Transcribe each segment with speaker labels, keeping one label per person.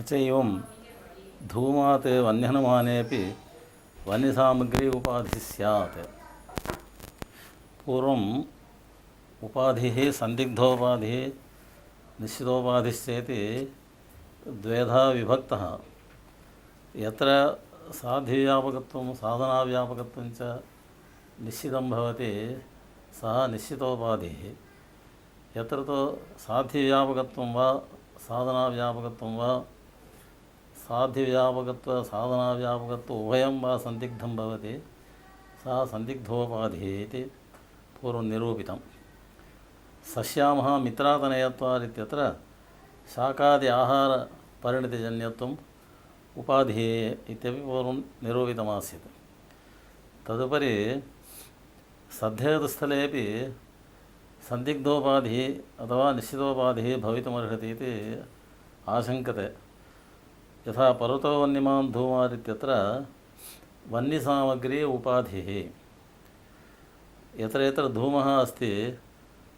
Speaker 1: च एवं धूमात् वह्न्यनुमानेऽपि वह्निसामग्री उपाधिः स्यात्। पूर्वम् उपाधिः संदिग्धोपाधिः निश्चितोपाधिश्चेति द्वेधा विभक्तः। यत्र साध्यव्यापकत्वं साधनाव्यापकत्वं च निश्चितं भवति सः निश्चितोपाधिः। यत्र तु साध्यव्यापकत्वं वा साधनाव्यापकत्वं वा साध्यव्यापकत्व साधनाव्यापकत्व उभयं वा संदिग्धं भवति सः संदिग्धोपाधिः इति पूर्वं निरूपितं। सस्यामः मित्रातनयत्वात् इत्यत्र शाकादि आहारपरिणतिजन्यत्वम् उपाधिः इत्यपि पूर्वं निरूपितमासीत्। तदुपरि सद्धेतुस्थलेपि संदिग्धोपाधिः अथवा निश्चितोपाधिः भवितुमर्हति इति आशङ्कते। यथा पर्वतो वह्निमान् धूमात् इत्यत्र वह्निसामग्री उपाधिः। यत्र यत्र धूमः अस्ति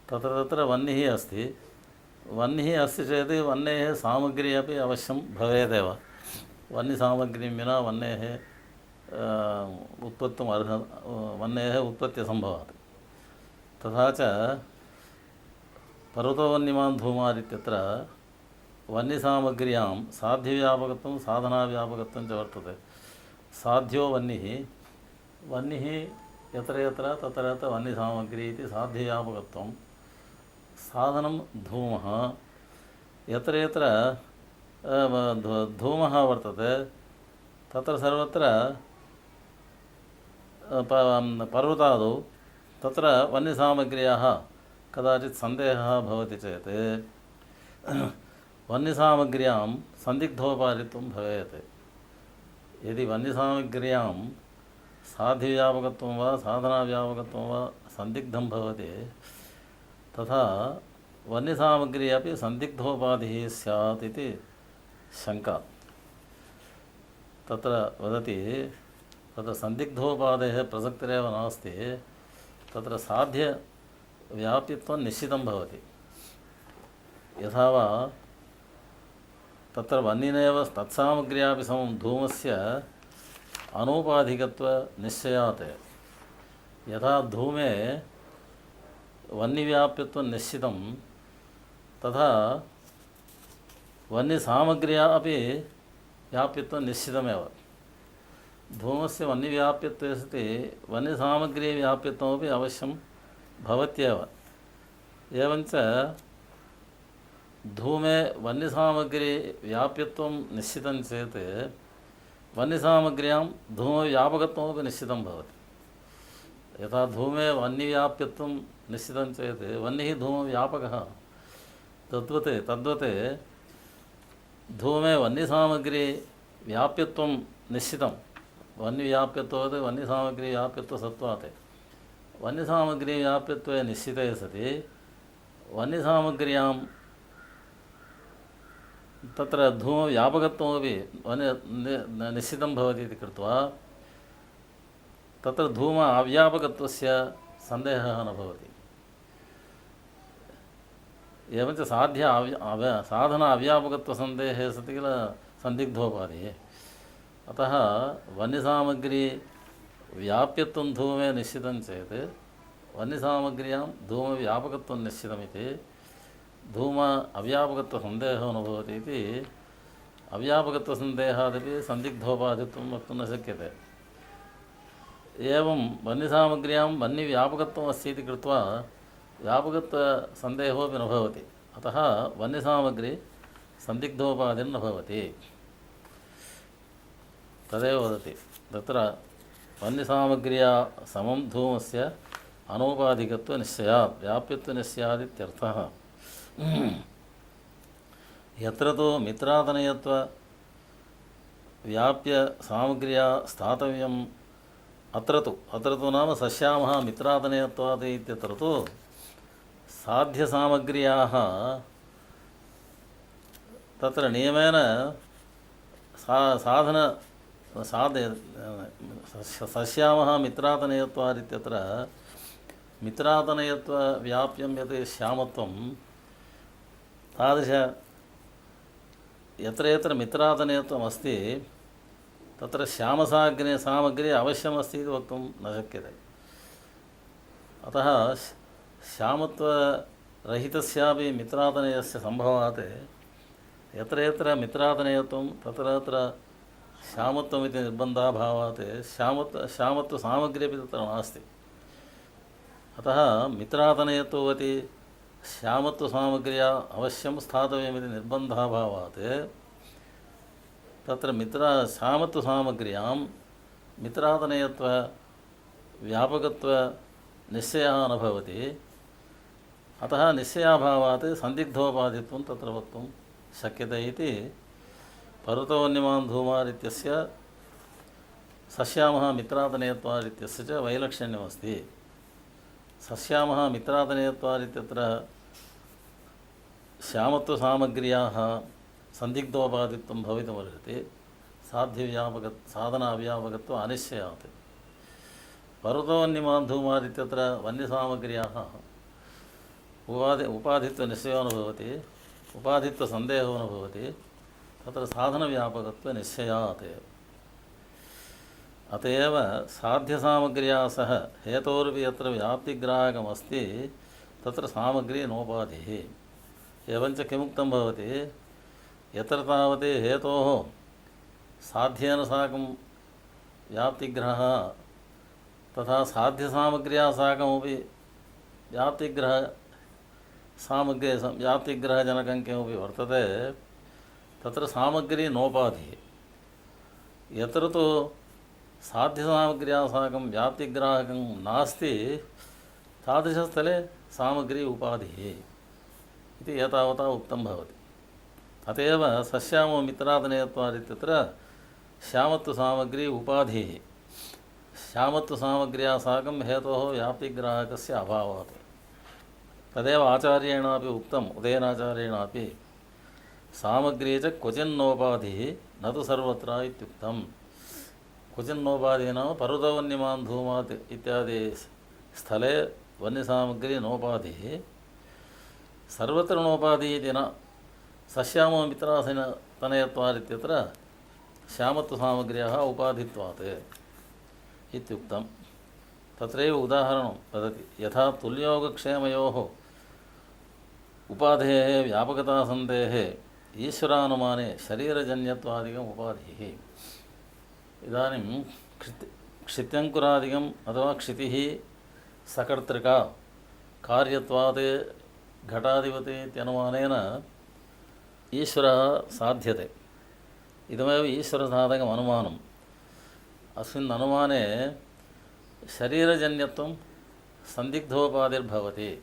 Speaker 1: तत्र तत्र वह्निः अस्ति। वह्निः अस्ति चेत् वह्नेः सामग्री अपि अवश्यं भवेदेव। वह्निसामग्रीं विना वह्नेः वह्नेः उत्पत्त्यसम्भवात्। तथा च पर्वतो वह्निमान् धूमात् इत्यत्र वह्निसामग्र्यां साध्यव्यापकत्वं साधनाव्यापकत्वं च वर्तते। साध्यो वह्निः, वह्निः यत्र यत्र तत्र तत्र वह्निसामग्री इति साध्यव्यापकत्वं। साधनं धूमः, यत्र यत्र धूमः वर्तते तत्र सर्वत्र पर्वतादौ तत्र वह्निसामग्र्याः कदाचित् सन्देहः भवति चेत् वह्निसामग्र्यां संदिग्धोपाधित्वं भवेत्। यदि वह्निसामग्र्यां साध्यव्यापकत्वं वा साधनाव्यापकत्वं वा संदिग्धं भवति तथा वह्निसामग्री अपि संदिग्धोपाधिः स्यात् इति शङ्का। तत्र वदति तत्र संदिग्धोपाधेः प्रसक्तिरेव नास्ति। तत्र साध्यव्याप्यत्वं निश्चितं भवति। यथा वा तत्र वह्निनेव तत्सामग्र्यापि समं धूमस्य अनूपाधिकत्वनिश्चयात्। यथा धूमे वह्निव्याप्यत्वं निश्चितं तथा वह्निसामग्र्या अपि व्याप्यत्वं निश्चितमेव। धूमस्य वह्निव्याप्यत्वे सति वह्निसामग्रीव्याप्यत्वमपि अवश्यं भवत्येव। एवञ्च धूमे वह्निसामग्री व्याप्यत्वं निश्चितं चेत् वह्निसामग्र्यां धूमव्यापकत्वमपि निश्चितं भवति। यथा धूमे वह्निव्याप्यत्वं निश्चितं चेत् वह्निः धूमव्यापकः तद्वत् धूमे वह्निसामग्री व्याप्यत्वं निश्चितं। वह्निव्याप्यत्वात् वह्निसामग्रीव्याप्यत्वसत्त्वात् वह्निसामग्रीव्याप्यत्वे निश्चिते सति वह्निसामग्र्यां तत्र धूमव्यापकत्वमपि निश्चितं भवति इति कृत्वा तत्र धूम अव्यापकत्वस्य सन्देहः न भवति। एवञ्च साधन अव्यापकत्वसन्देहे सति किल संदिग्धोपाधिः। अतः वह्निसामग्री व्याप्यत्वं धूमे निश्चितं चेत् वह्निसामग्र्यां धूमव्यापकत्वं निश्चितमिति धूम अव्यापकत्वसन्देहो न भवति इति अव्यापकत्वसन्देहादपि संदिग्धोपाधित्वं वक्तुं न शक्यते। एवं वह्निसामग्र्यां वह्निव्यापकत्वम् अस्ति इति कृत्वा व्यापकत्वसन्देहोऽपि न भवति। अतः वह्निसामग्री संदिग्धोपाधिर्न भवति। तदेव वदति तत्र वह्निसामग्र्या समं धूमस्य अनूपाधिकत्वनिश्चयात् व्याप्यत्वनिश्चयादित्यर्थः। यत्र तु मित्रातनयत्व व्याप्य सामग्र्या स्थातव्यम् अत्र तु नाम सस्यामः मित्रातनयत्वात् इत्यत्र तु साध्यसामग्र्याः तत्र नियमेन सस्यामः मित्रातनयत्वात् इत्यत्र मित्रातनयत्वव्याप्यं यत् श्यामत्वं तादृश यत्र यत्र मित्रादनेत्वमस्ति तत्र सामग्री अवश्यमस्ति इति वक्तुं न शक्यते। अतः श्यामत्वरहितस्यापि मित्रादनेयस्य सम्भवात् यत्र यत्र मित्रादनेयत्वं तत्र तत्र श्यामत्वमिति निर्बन्धाभावात् श्यामत्वसामग्री अपि तत्र नास्ति। अतः मित्रादनेयत्ववति श्यामत्वसामग्र्या अवश्यं स्थातव्यमिति निर्बन्धाभावात् तत्र श्यामत्वसामग्र्यां मित्रादनेयत्वव्यापकत्वनिश्चयः न भवति। अतः निश्चयाभावात् सन्दिग्धोपाधित्वं तत्र वक्तुं शक्यते इति पर्वतवन्यमान् धूमार् इत्यस्य सस्यामः मित्रादनेयत्वात् इत्यस्य च वैलक्षण्यमस्ति। सस्यामः मित्रादनेयत्वात् इत्यत्र श्यामत्वसामग्र्याः सन्दिग्धोपाधित्वं भवितुमर्हति साधनाव्यापकत्व अनिश्चयात्। पर्वतवन्यमान् धूमार् इत्यत्र वन्यसामग्र्याः उपाधित्वनिश्चयो न भवति, उपाधित्वसन्देहो न भवति, तत्र साधनव्यापकत्वनिश्चयात्। अत एव साध्यसामग्र्या सह हेतोर्पि यत्र व्याप्तिग्राहकमस्ति तत्र सामग्री नोपाधिः। एवञ्च किमुक्तं भवति, यत्र तावत् हेतोः साध्येन साकं व्याप्तिग्रहः तथा साध्यसामग्र्या साकमपि व्याप्तिग्रहजनकं किमपि वर्तते तत्र सामग्री नोपाधिः। यत्र तु साध्यसामग्र्या साकं व्याप्तिग्राहकं नास्ति तादृशस्थले सामग्री उपाधिः इति एतावता उक्तं भवति। अत एव सस्यामो मित्रादनेयत्वात् इत्यत्र श्यामत्वसामग्री उपाधिः श्यामत्वसामग्र्या साकं हेतोः व्याप्तिग्राहकस्य अभावात्। तदेव आचार्येणापि उक्तम्, उदयनाचार्येणापि सामग्री च क्वचिन्नोपाधिः न तु सर्वत्र इत्युक्तम्। क्वचिन्नोपाधिः नाम पर्वतवन्यमान् धूमात् इत्यादि स्थले वन्यसामग्री नोपाधिः, सर्वत्र नोपाधिः इति न। सस्यामो मित्रादनेयत्वात् इत्यत्र श्यामत्वसामग्र्याः उपाधित्वात् इत्युक्तं। तत्रैव उदाहरणं वदति, यथा तुल्योगक्षेमयोः उपाधेः व्यापकतासन्धेः ईश्वरानुमाने शरीरजन्यत्वादिकम् उपाधिः। इदानीं क्षित्यङ्कुरादिकम् अथवा क्षितिः सकर्तृका कार्यत्वात् घटाधिपति इत्यनुमानेन ईश्वरः साध्यते। इदमेव ईश्वरसाधकम् अनुमानम्। अस्मिन् अनुमाने शरीरजन्यत्वं सन्दिग्धोपाधिर्भवति।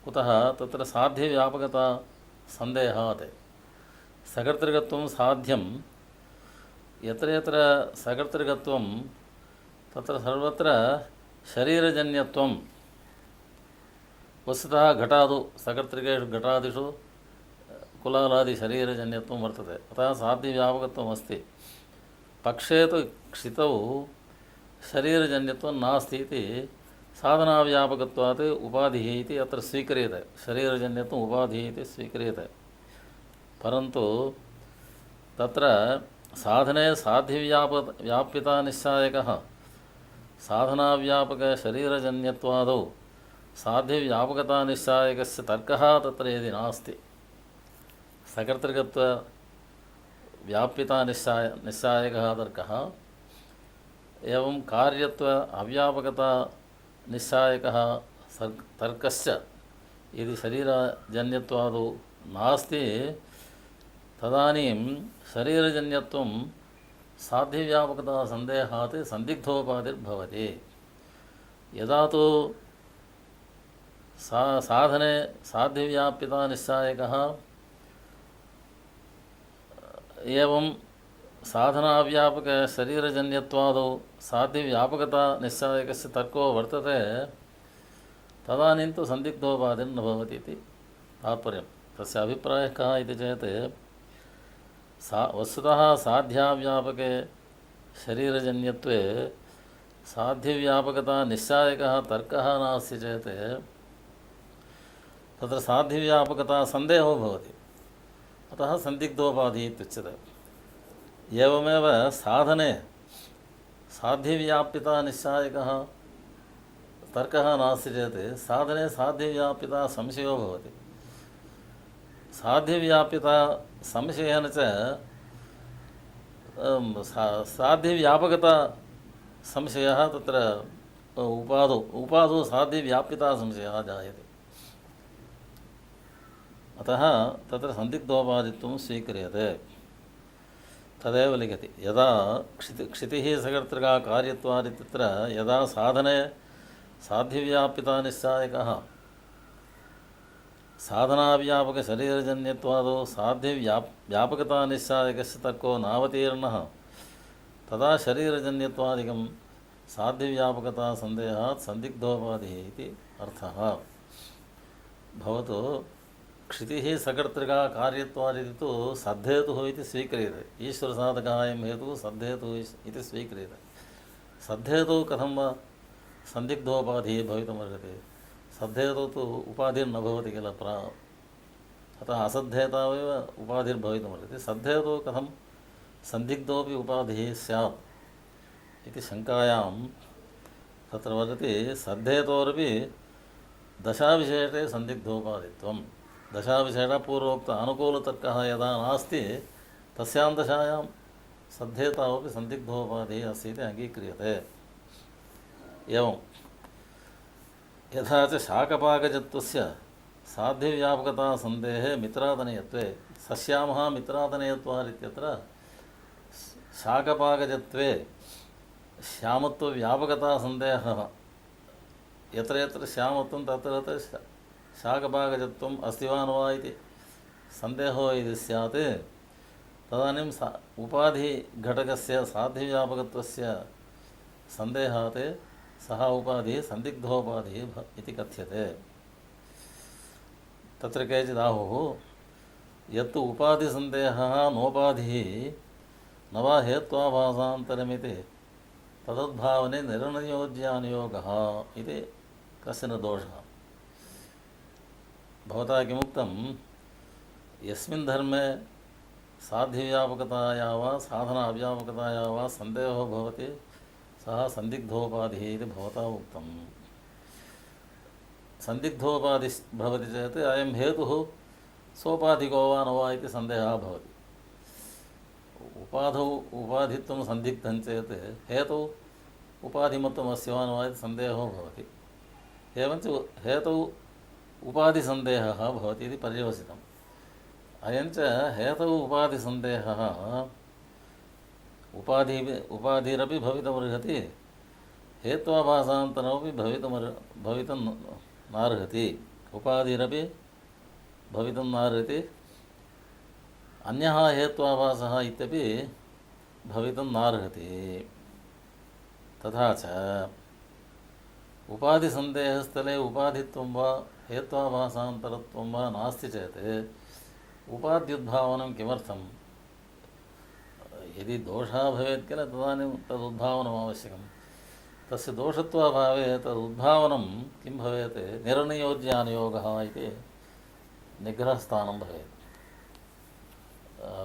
Speaker 1: कुतः? तत्र साध्यव्यापकता सन्देहात्। सकर्तृकत्वं साध्यं, यत्र यत्र सकर्तृकत्वं तत्र सर्वत्र शरीरजन्यत्वं वस्तुतः घटादौ सकर्तृकेषु घटादिषु कुलालादिशरीरजन्यत्वं वर्तते। अतः साध्यव्यापकत्वम् अस्ति। पक्षे तु क्षितौ शरीरजन्यत्वं नास्ति इति साधनाव्यापकत्वात् उपाधिः इति अत्र स्वीक्रियते। शरीरजन्यत्वम् उपाधिः इति स्वीक्रियते। परन्तु तत्र साधने साध्यव्याप्यतानिश्चायकः साधनाव्यापकशरीरजन्यत्वादौ साध्यव्यापकतानिश्चायकस्य तर्कः तत्र यदि नास्ति, सकर्तृकत्वव्याप्यतानिश्चायकः तर्कः, एवं कार्यत्व अव्यापकता निश्चायकः तर्कश्च यदि शरीरजन्यत्वादौ नास्ति तदानीं शरीरजन्यत्वं साध्यव्यापकता सन्देहात् सन्दिग्धोपाधिर्भवति। यदा तु साधने साध्यव्याप्यतानिश्चायकः एवं साधनाव्यापकशरीरजन्यत्वादौ साध्यव्यापकता निश्चायकस्य तर्को वर्तते, तदानीं तु सन्दिग्धोपाधिर्न भवति इति तात्पर्यं। तस्य अभिप्रायः कः इति चेत् वस्तुतः साध्याव्यापके शरीरजन्यत्वे साध्यव्यापकता निश्चायकः तर्कः नास्ति चेत् तत्र साध्यव्यापकता सन्देहो भवति। अतः सन्दिग्धोपाधिः इत्युच्यते। एवमेव साधने साध्यव्याप्यता निश्चायकः तर्कः नास्ति चेत् साधने साध्यव्याप्यता संशयो भवति। साध्यव्याप्यता संशयेन च साध्यव्यापकता संशयः तत्र उपादौ साध्यव्याप्यता संशयः जायते। अतः तत्र सन्दिग्धोपाधित्वं स्वीक्रियते। तदेव लिखति यदा क्षितिः सकर्तृका कार्यत्वादित्यत्र यदा साधने साध्यव्याप्यता निश्चायकः साधनाव्यापकशरीरजन्यत्वादौ साध्यव्यापकता निश्चायकस्य तर्को नावतीर्णः तदा शरीरजन्यत्वादिकं साध्यव्यापकता सन्देहात् सन्दिग्धोपाधिः इति अर्थः। भवतु क्षितिः सकर्तृका कार्यत्वादिति तु सद्धेतुः इति स्वीक्रियते। ईश्वरसाधकः अयं हेतुः सद्धेतुः इति स्वीक्रियते। सद्धेतुः कथं वा सन्दिग्धोपाधिः भवितुमर्हति? सद्धेतुः तु उपाधिर्न भवति किल अतः असद्धेतावेव उपाधिर्भवितुमर्हति। सद्धेतुः कथं सन्दिग्धोऽपि उपाधिः स्यात् इति शङ्कायां तत्र वदति सद्धेतोरपि दशाविशेषे सन्दिग्धोपाधित्वं। दशाविशेषपूर्वोक्त अनुकूलतर्कः यदा नास्ति तस्यां दशायां सद्धेतावपि सन्दिग्धोपाधिः अस्ति इति अङ्गीक्रियते। एवं यथा च शाकपाकजत्वस्य साध्यव्यापकता सन्देहे मित्रातनयत्वे सस्यामः मित्रातनयत्वादित्यत्र शाकपाकजत्वे श्यामत्वव्यापकता सन्देहः यत्र यत्र श्यामत्वं तत्र तत्र शाकपाकजत्वम् अस्ति वा न वा इति सन्देहो यदि स्यात् तदानीं उपाधिघटकस्य साध्यव्यापकत्वस्य सन्देहात् सः उपाधिः सन्दिग्धोपाधिः इति कथ्यते। तत्र केचिदाहुः यत्तु उपाधिसन्देहः नोपाधिः न वा हेत्वाभासान्तरमिति तदुद्भावने निर्णयोज्यानुयोगः इति कश्चन दोषः। भवता किमुक्तं यस्मिन् धर्मे साध्यव्यापकताया वा साधनाव्यापकताया वा सन्देहो भवति सः सन्दिग्धोपाधिः इति भवता उक्तं। सन्दिग्धोपाधिः भवति चेत् अयं हेतुः सोपाधिको वा न वा इति सन्देहः भवति। उपाधौ उपाधित्वं सन्दिग्धं चेत् हेतौ उपाधिमत्वमस्ति वा न वा इति सन्देहो भवति। एवञ्च हेतौ उपाधिसन्देहः भवति इति पर्यवसितम्। अयञ्च हेतौ उपाधिसन्देहः उपाधिरपि भवितुमर्हति हेत्वाभासान्तरमपि भवितुं नार्हति। उपाधिरपि भवितुं नार्हति अन्यः हेत्वाभासः इत्यपि भवितुं नार्हति। तथा च उपाधिसन्देहस्थले उपाधित्वं वा हेत्वाभासान्तरत्वं वा नास्ति चेत् उपाध्युद्भावनं किमर्थं? यदि दोषः भवेत् किल तदानीं तदुद्भावनम् आवश्यकं। तस्य दोषत्वाभावे तदुद्भावनं किं भवेत्? निरनियोज्यानुयोगः इति निग्रहस्थानं भवेत्।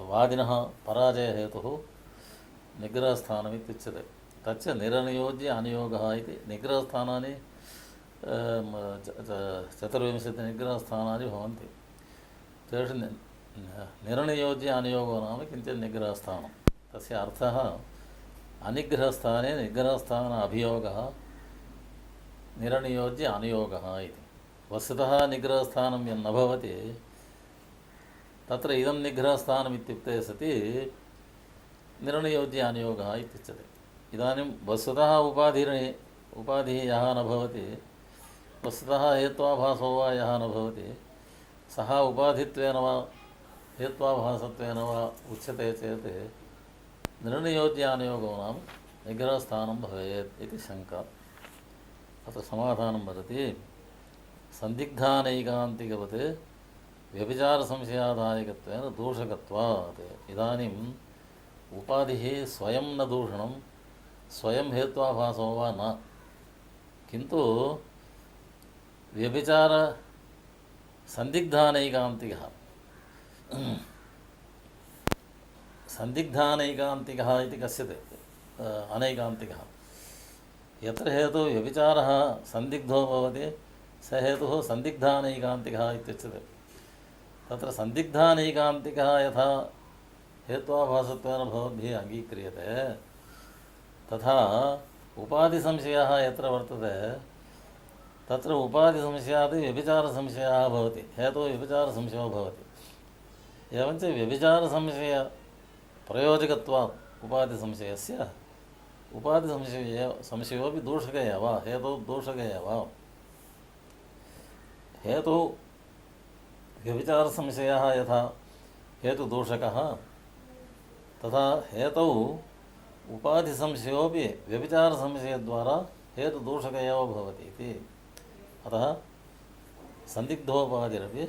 Speaker 1: वादिनः पराजयहेतुः निग्रहस्थानमित्युच्यते। तच्च निरनियोज्य अनुयोगः इति निग्रहस्थानानि 24 निग्रहस्थानानि भवन्ति। तेषु निरनियोज्य अनुयोगो नाम किञ्चित् निग्रहस्थानं। तस्य अर्थः अनिग्रहस्थाने निग्रहस्थान अभियोगः निरनियोज्य अनुयोगः इति। वस्तुतः निग्रहस्थानं यन्न भवति तत्र इदं निग्रहस्थानमित्युक्ते सति निरनियोज्य अनुयोगः इत्युच्यते। इदानीं वस्तुतः उपाधिः यः न भवति, वस्तुतः हेत्वाभासो वा यः न भवति, सः उपाधित्वेन वा हेत्वाभासत्वेन वा उच्यते चेत् निर्णयोज्यानुयोगो नाम निग्रहस्थानं भवेत् इति शङ्का। अत्र समाधानं वदति सन्दिग्धानैकान्तिकवत् व्यभिचारसंशयादायकत्वेन दूषकत्वात्। इदानीम् उपाधिः स्वयं न दूषणं, स्वयं हेत्वाभासो वा न, किन्तु व्यभिचारसन्दिग्धानैकान्तिकः सन्दिग्धानैकान्तिकः इति कस्यते अनैकान्तिकः। यत्र हेतुः व्यभिचारः सन्दिग्धो भवति स हेतुः सन्दिग्धानैकान्तिकः इत्युच्यते। तत्र सन्दिग्धानैकान्तिकः यथा हेत्वाभासत्वेन भवद्भिः अङ्गीक्रियते तथा उपाधिसंशयः यत्र वर्तते तत्र उपाधिसंशयात् व्यभिचारसंशयः भवति, हेतुः व्यभिचारसंशयो भवति। एवञ्च व्यभिचारसंशयप्रयोजकत्वात् उपाधिसंशयस्य संशयोपि दूषक एव, हेतुः दूषक एव। हेतुः व्यभिचारसंशयः यथा हेतुदूषकः तथा हेतुः उपाधिसंशयोपि व्यभिचारसंशयद्वारा हेतुदूषक एव भवति इति। अतः सन्दिग्धोपाधिरपि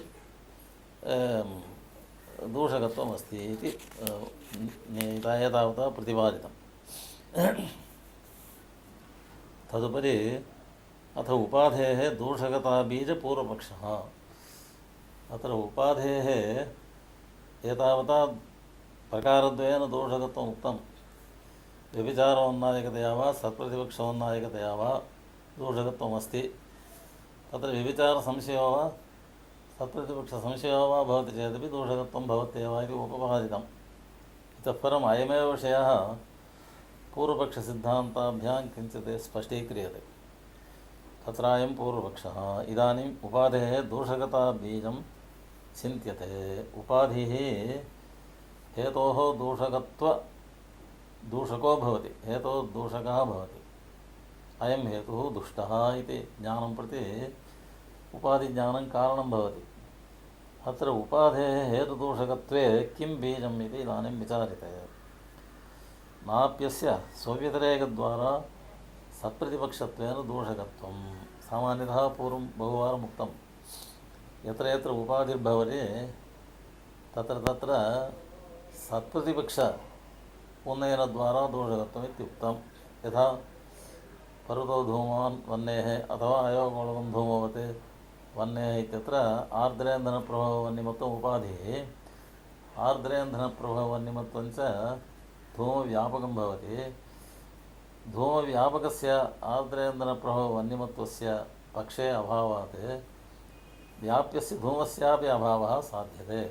Speaker 1: दूषकत्वमस्ति इति एतावता प्रतिपादितम्। तदुपरि अथ उपाधेः दूषकताबीजपूर्वपक्षः। अत्र उपाधेः एतावता प्रकारद्वयेन दोषकत्वम् उक्तं। व्यभिचारोन्नायकतया वा सत्प्रतिपक्षोन्नायकतया वा दोषकत्वमस्ति। तत्र व्यभिचारसंशयो वा सत्प्रतिपक्षसंशयो वा भवति चेदपि दोषकत्वं भवत्येव इति उपपादितम्। इतः परम् अयमेव विषयः पूर्वपक्षसिद्धान्ताभ्यां किञ्चित् स्पष्टीक्रियते। तत्रायं पूर्वपक्षः इदानीम् उपाधेः दूषकताबीजं चिन्त्यते। उपाधिः हेतोः दूषको भवति, हेतोः दूषकः भवति। अयं हेतुः दुष्टः इति ज्ञानं प्रति उपाधिज्ञानं कारणं भवति। अत्र उपाधेः हेतुदूषकत्वे किं बीजम् इति इदानीं विचार्यते। नाप्यस्य स्वव्यतिरेकद्वारा सत्प्रतिपक्षत्वेन दूषकत्वं। सामान्यतः पूर्वं बहुवारम् उक्तं, यत्र यत्र उपाधिर्भवति तत्र तत्र सत्प्रतिपक्ष उन्नयनद्वारा दोषकत्वम् इत्युक्तं। यथा पर्वतो धूमान् वह्नेः अथवा अयोगोळकं धूमवत् वह्नेः इत्यत्र आर्द्रेन्धनप्रभाववह्निमत्वम् उपाधिः। आर्द्रेन्धनप्रभाववह्निमत्वं च धूमव्यापकं भवति। धूमव्यापकस्य आर्द्रेन्धनप्रभाववह्निमत्वस्य पक्षे अभावात् व्याप्यस्य धूमस्यापि अभावः साध्यते।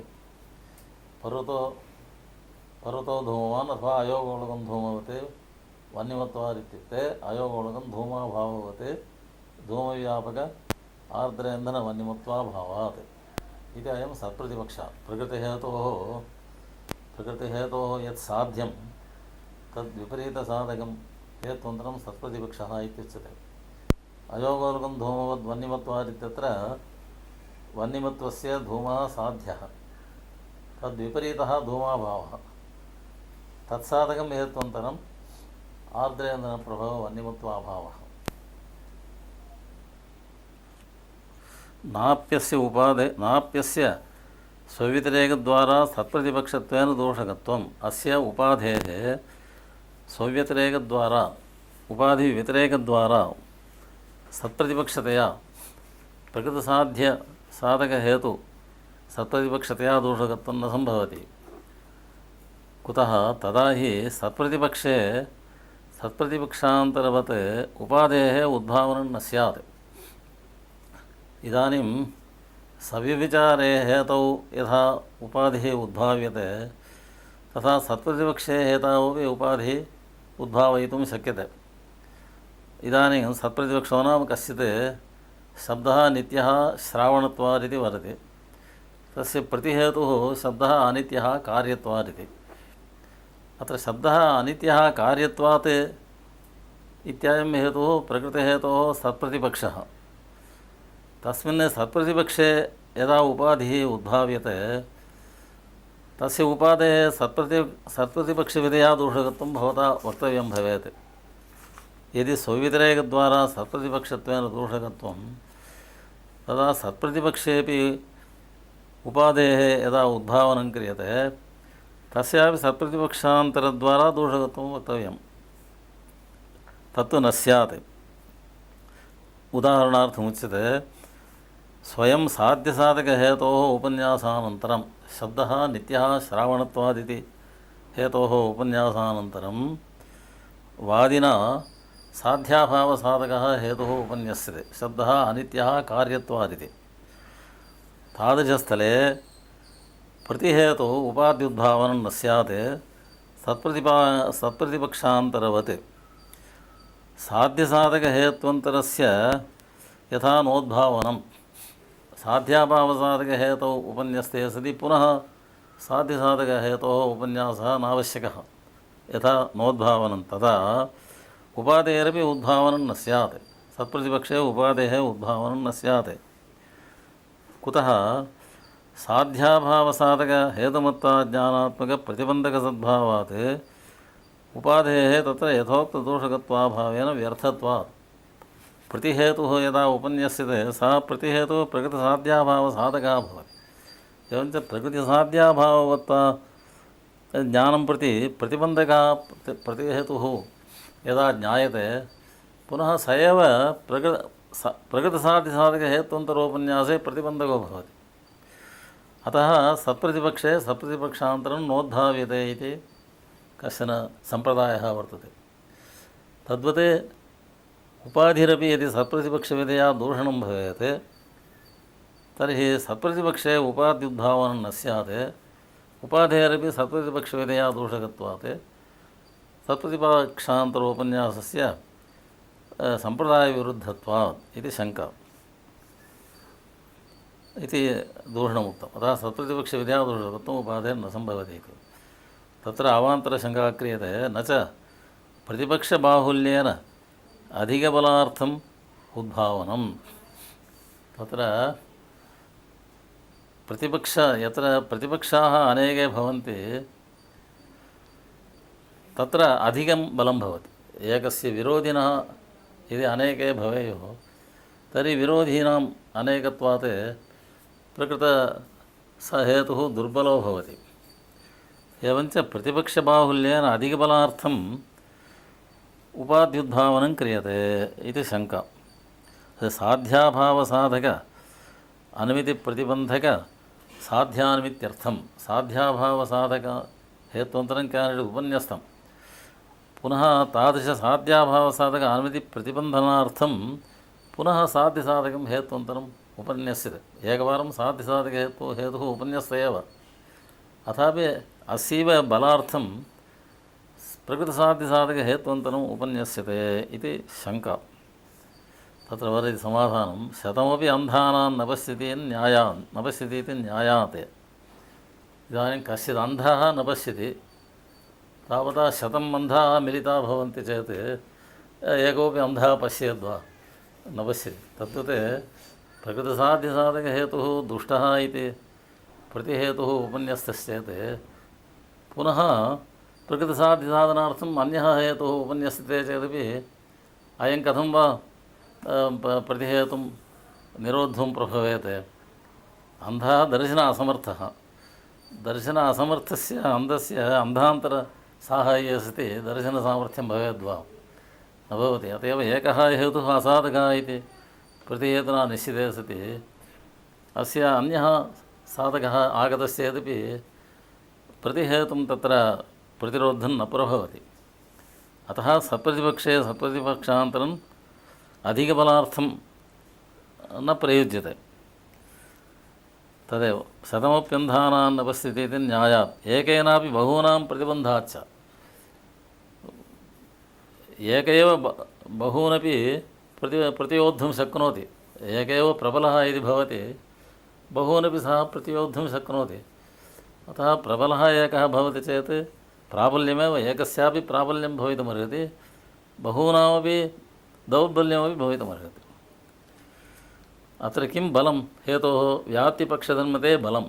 Speaker 1: पर्वतो धूमवान् अथवा अयोगोळकं धूमवत् वह्निमत्वात् इत्युक्ते अयोगोळकं धूमाभाववत् धूमव्यापक आर्द्रेन्धनवह्निमत्वाभावात् इति अयं सत्प्रतिपक्षः। प्रकृतिहेतोः यत् साध्यं तद्विपरीतसाधकं हेत्वन्तरं सत्प्रतिपक्षः इत्युच्यते। अयोगोळकं धूमवद् वह्निमत्वात् इत्यत्र वह्निमत्वस्य धूमः साध्यः, तद्विपरीतः धूमाभावः। तत्साधकं हेत्वन्तरम् आर्द्रेन्धनप्रभाववह्निमत्वाभावः। नाप्यस्य स्वव्यतिरेकद्वारा सत्प्रतिपक्षत्वेन दोषकत्वम्। अस्य उपाधेः स्वव्यतिरेकद्वारा उपाधिव्यतिरेकद्वारा सत्प्रतिपक्षतया प्रकृतसाध्यसाधकहेतु सत्प्रतिपक्षतया दोषकत्वं न सम्भवति। कुतः? तदा हि सत्प्रतिपक्षे सत्प्रतिपक्षान्तरवत् उपाधेः उद्भावनं न स्यात्। इदानीं सव्यभिचारे हेतौ यथा उपाधिः उद्भाव्यते तथा सत्प्रतिपक्षे हेतवोपि उपाधिः उद्भावयितुं शक्यते। इदानीं सत्प्रतिपक्षो नाम कश्चित् शब्दः नित्यः श्रावणत्वादिति वदति। तस्य प्रतिहेतुः शब्दः अनित्यः कार्यत्वादिति। अत्र शब्दः अनित्यः कार्यत्वात् इत्ययं हेतुः प्रकृतिहेतोः सत्प्रतिपक्षः। तस्मिन् सत्प्रतिपक्षे यदा उपाधिः उद्भाव्यते तस्य उपाधेः सत्प्रतिपक्षविधया दोषकत्वं भवता वक्तव्यं भवेत्। यदि स्वव्यतिरेकद्वारा सत्प्रतिपक्षत्वेन दोषकत्वं तदा सत्प्रतिपक्षेपि उपाधेः यदा उद्भावनं क्रियते तस्यापि सत्प्रतिपक्षान्तरद्वारा दोषकत्वं वक्तव्यं। तत्तु न स्यात्। उदाहरणार्थमुच्यते स्वयं साध्यसाधकहेतोः उपन्यासानन्तरं शब्दः नित्यः श्रावणत्वादिति हेतोः उपन्यासानन्तरं वादिना साध्याभावसाधकः हेतुः उपन्यस्यते। शब्दः अनित्यः कार्यत्वादिति। तादृशस्थले प्रतिहेतुः उपाद्युद्भावनं न स्यात्। सत्प्रतिपक्षान्तरवत् साध्यसाधकहेत्वन्तरस्य यथा नोद्भावनं साध्याभावसाधकहेतौ उपन्यस्ते सति पुनः साध्यसाधकहेतोः उपन्यासः नावश्यकः यथा नोद्भावनं तथा उपादेरपि उद्भावनं न स्यात्। सत्प्रतिपक्षे उपादेः उद्भावनं न स्यात्। कुतः साध्याभावसाधकहेतुमत्ताज्ञानात्मकप्रतिबन्धकसद्भावात् उपाधेः तत्र यथोक्तदोषकत्वाभावेन व्यर्थत्वात्। प्रतिहेतुः यदा उपन्यस्यते सः प्रतिहेतुः प्रकृतिसाध्याभावसाधकः भवति। एवञ्च प्रकृतिसाध्याभाववत्ता ज्ञानं प्रति प्रतिबन्धकः प्रतिहेतुः यदा ज्ञायते पुनः स एव प्रकृतिसाध्यसाधकहेत्वन्तरोपन्यासे प्रतिबन्धको भवति। अतः सत्प्रतिपक्षे सत्प्रतिपक्षान्तरं नोद्धाव्यते इति कश्चन सम्प्रदायः वर्तते। तद्वत् उपाधिरपि यदि सत्प्रतिपक्षविधया दूषणं भवेत् तर्हि सत्प्रतिपक्षे उपाद्युद्भावनं न स्यात्। उपाधेरपि सत्प्रतिपक्षविधया दूषकत्वात् सत्प्रतिपक्षान्तरोपन्यासस्य सम्प्रदायविरुद्धत्वात् इति शङ्का इति दूषणमुक्तम्। अतः सत्प्रतिपक्षविधया दूषकत्वम् उपाधेर्न सम्भवति इति। तत्र अवान्तरशङ्का क्रियते न च प्रतिपक्षबाहुल्येन अधिकबलार्थम् उद्भावनं। तत्र यत्र प्रतिपक्षाः अनेके भवन्ति तत्र अधिकं बलं भवति। एकस्य विरोधिनः यदि अनेके भवेयुः तर्हि विरोधीनाम् अनेकत्वात् प्रकृतसहेतुः दुर्बलो भवति। एवञ्च प्रतिपक्षबाहुल्येन अधिकबलार्थम् उपाद्युद्भावनं क्रियते इति शङ्का। साध्याभावसाधक अनुमितिप्रतिबन्धक साध्यानुमित्यर्थं साध्याभावसाधक हेत्वन्तरं क्यानिट् उपन्यस्तं पुनः तादृशसाध्याभावसाधक अनुमितिप्रतिबन्धनार्थं पुनः साध्यसाधकं हेत्वन्तरम् उपन्यस्यते। एकवारं साध्यसाधकहेतुः उपन्यस्त एव अथापि अस्यैव बलार्थं प्रकृतसाध्यसाधकहेत्वन्तरम् उपन्यस्यते इति शङ्का। तत्र वदति समाधानं शतमपि अन्धानां न पश्यति इति न्यायात्। इदानीं कश्चित् अन्धः न पश्यति तावता शतम् अन्धाः मिलिता भवन्ति चेत् एकोपि अन्धः पश्येद्वा न पश्यति। तद्वत् प्रकृतसाध्यसाधकहेतुः दुष्टः इति प्रतिहेतुः उपन्यस्तश्चेत् पुनः प्रकृतसाध्यसाधनार्थम् अन्यः हेतुः उपन्यस्यते चेदपि अयं कथं वा प्रतिहेतुं निरोद्धुं प्रभवेत्। अन्धः दर्शन असमर्थस्य अन्धस्य अन्धान्तरसाहाय्ये सति दर्शनसामर्थ्यं भवेद्वा न भवति। अत एव एकः हेतुः असाधकः इति प्रतिहेतुना निश्चिते सति अस्य अन्यः साधकः आगतश्चेदपि प्रतिहेतुं तत्र प्रतिरोद्धं न प्रभवति। अतः सत्प्रतिपक्षे सत्प्रतिपक्षान्तरम् अधिकबलार्थं न प्रयुज्यते। तदेव शतमप्यन्धानां न पश्यति इति न्यायात् एकेनापि बहूनां प्रतिबन्धाच्च। एक एव बहूनपि प्रतियोद्धुं शक्नोति। एक एव प्रबलः यदि भवति बहूनपि सः प्रतियोद्धुं शक्नोति। अतः प्रबलः एकः भवति चेत् प्राबल्यमेव एकस्यापि प्राबल्यं भवितुमर्हति बहूनामपि दौर्बल्यमपि भवितुमर्हति। अत्र किं बलं हेतोः व्याप्तिपक्षधर्मते बलं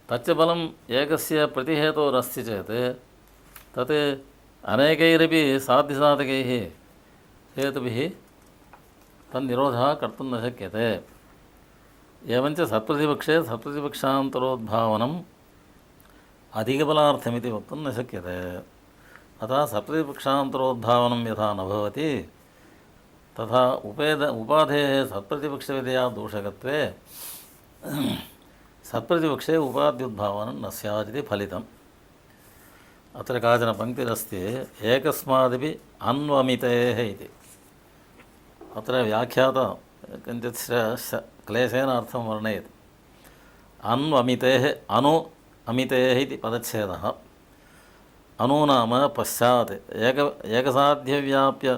Speaker 1: तच्च बलम् एकस्य प्रतिहेतोरस्ति चेत् तत् अनेकैरपि साध्यसाधकैः हेतुभिः तन्निरोधः कर्तुं न शक्यते। एवञ्च सत्प्रतिपक्षे सत्प्रतिपक्षान्तरोद्भावनम् अधिकबलार्थमिति वक्तुं न शक्यते। अतः सत्प्रतिपक्षान्तरोद्भावनं यथा न भवति तथा उपाधेः सत्प्रतिपक्षविधया दूषकत्वे सत्प्रतिपक्षे उपाद्युद्भावनं न स्यात् इति फलितम्। अत्र काचन पङ्क्तिरस्ति एकस्मादपि अन्वमितेः इति। अत्र व्याख्याता किञ्चित् क्लेशेन अर्थं वर्णयति। अन्वमितेः अनु अमितेः इति पदच्छेदः। अनु नाम पश्चात् एकसाध्यव्याप्य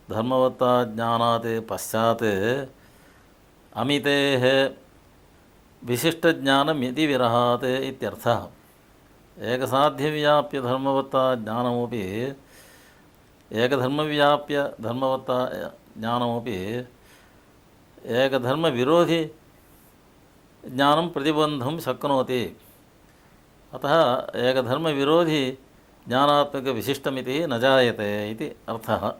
Speaker 1: धर्मवत्ता ज्ञानात् पश्चात् अमितेः विशिष्टज्ञानम् इति विरहात् इत्यर्थः। एकसाध्यव्याप्य धर्मवत्ता ज्ञानमपि एकधर्मव्याप्य धर्मवत्ता ज्ञानमपि एकधर्मविरोधि ज्ञानं प्रतिबन्धुं शक्नोति। अतः एकधर्मविरोधि ज्ञानात्मकविशिष्टमिति न जायते इति अर्थः।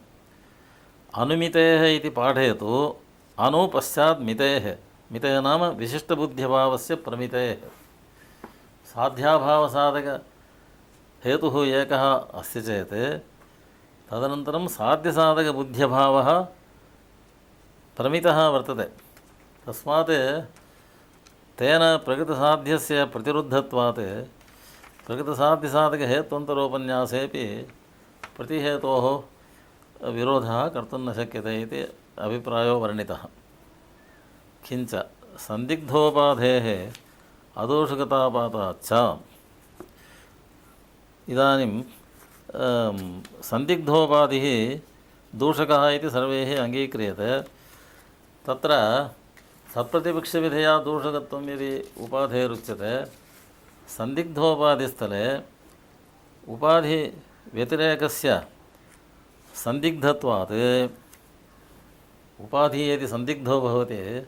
Speaker 1: अनुमितेः इति पाठे तु अनु पश्चात् मितेः, मितेः नाम विशिष्टबुद्ध्यभावस्य प्रमितेः। साध्याभावसाधकहेतुः एकः अस्ति चेत् तदनन्तरं साध्यसाधकबुद्ध्यभावः प्रमितः वर्तते। तस्मात् तेन प्रकृतसाध्यस्य प्रतिरुद्धत्वात् प्रकृतसाध्यसाधकहेत्वन्तरोपन्यासेपि प्रतिहेतोः विरोधः कर्तुं न शक्यते इति अभिप्रायो वर्णितः। किञ्च सन्दिग्धोपाधेः अदोषकतापाताच्च इदानीं सन्दिग्धोपाधिः दूषकः इति सर्वैः अङ्गीक्रियते। तत्र सत्प्रतिपक्षविधया दूषकत्वं यदि उपाधेरुच्यते, सन्दिग्धोपाधिस्थले उपाधिव्यतिरेकस्य सन्दिग्धत्वात् उपाधिः यदि सन्दिग्धो भवति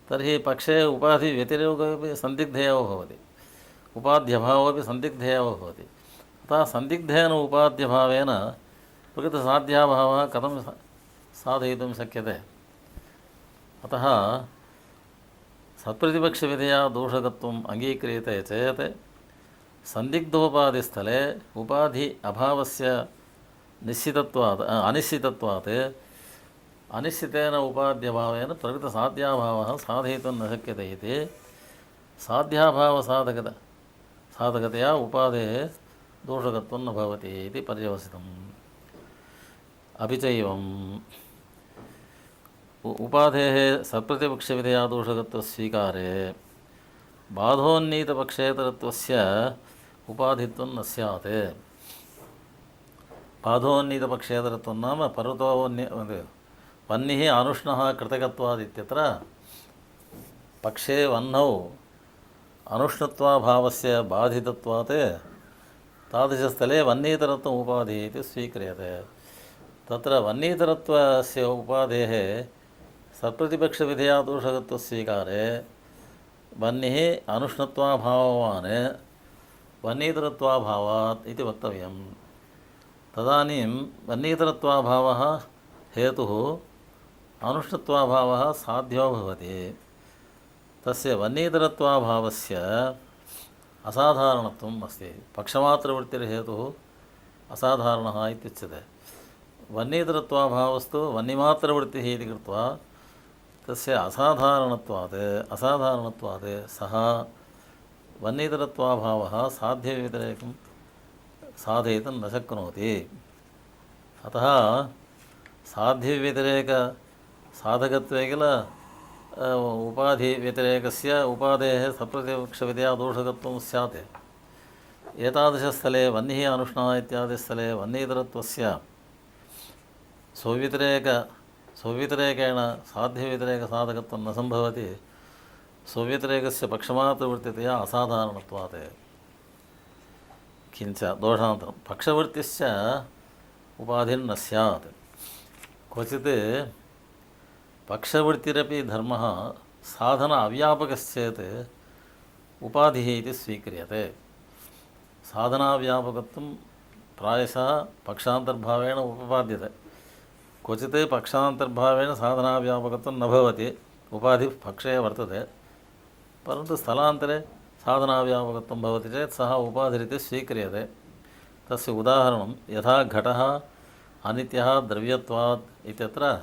Speaker 1: तर्हि पक्षे उपाधिव्यतिरेकोपि सन्दिग्धे एव भवति, उपाध्यभावोपि सन्दिग्धे एव भवति। अतः सन्दिग्धेन उपाध्यभावेन प्रकृतसाध्याभावः कथं साधयितुं शक्यते? अतः सत्प्रतिपक्षविधया दोषकत्वम् अङ्गीक्रियते चेत् सन्दिग्धोपाधिस्थले उपाधि अभावस्य निश्चितत्वात् अनिश्चितत्वात् अनिश्चितेन उपाध्यभावेन प्रकृतसाध्याभावः साधयितुं न शक्यते इति साध्याभावसाधकतया उपाधेः दोषकत्वं न भवति इति पर्यवसितम्। अपि च एवम् उपाधेः सत्प्रतिपक्षविधया दोषकत्वस्वीकारे बाधोन्नीतपक्षेतरत्वस्य उपाधित्वं न स्यात्। बाधोन्नीतपक्षेतरत्वं नाम पर्वतो वह्निः अनुष्णः कृतकत्वात् इत्यत्र पक्षे वह्नौ अनुष्णत्वाभावस्य बाधितत्वात् तादृशस्थले वह्नीतरत्वम् उपाधिः इति स्वीक्रियते। तत्र वह्नीतरत्वस्य उपाधेः सत्प्रतिपक्षविधया दोषकत्वस्वीकारे वह्निः अनुष्णत्वाभाववान् वह्नीतरत्वाभावात् इति वक्तव्यम्। तदानीं वह्नीतरत्वाभावः हेतुः, अनुष्णत्वाभावः साध्यो भवति। तस्य वह्नीतरत्वाभावस्य असाधारणत्वम् अस्ति। पक्षमात्रवृत्तिर्हेतुः असाधारणः इत्युच्यते। वह्नीतरत्वाभावस्तु वह्निमात्रवृत्तिः इति कृत्वा तस्य असाधारणत्वात् सः वह्नीतरत्वाभावः साध्यव्यतिरेकं साधयितुं न शक्नोति। अतः साध्यव्यतिरेकसाधकत्वे किल उपाधिव्यतिरेकस्य उपाधेः सत्प्रतिपक्षविधया दोषकत्वं स्यात्। एतादृशस्थले वह्निः अनुष्णः इत्यादिस्थले वह्नीतरत्वस्य स्वव्यतिरेकेण साध्यव्यतिरेकसाधकत्वं न सम्भवति। स्वव्यतिरेकस्य पक्षमात्रवृत्तितया असाधारणत्वात्। किञ्च दोषान्तरं पक्षवृत्तिश्च उपाधिर्न स्यात्। क्वचित् पक्षवृत्तिरपि धर्मः साधन अव्यापकश्चेत् उपाधिः इति स्वीक्रियते। साधनाव्यापकत्वं प्रायशः पक्षान्तर्भावेण उपपाद्यते। क्वचित् पक्षान्तर्भावेण साधनाव्यापकत्वं न भवति, उपाधिः पक्षे वर्तते, परन्तु स्थलान्तरे साधनाव्यापकत्वं भवति चेत् सः उपाधिरिति स्वीक्रियते। तस्य उदाहरणं यथा घटः अनित्यः द्रव्यत्वात् इत्यत्र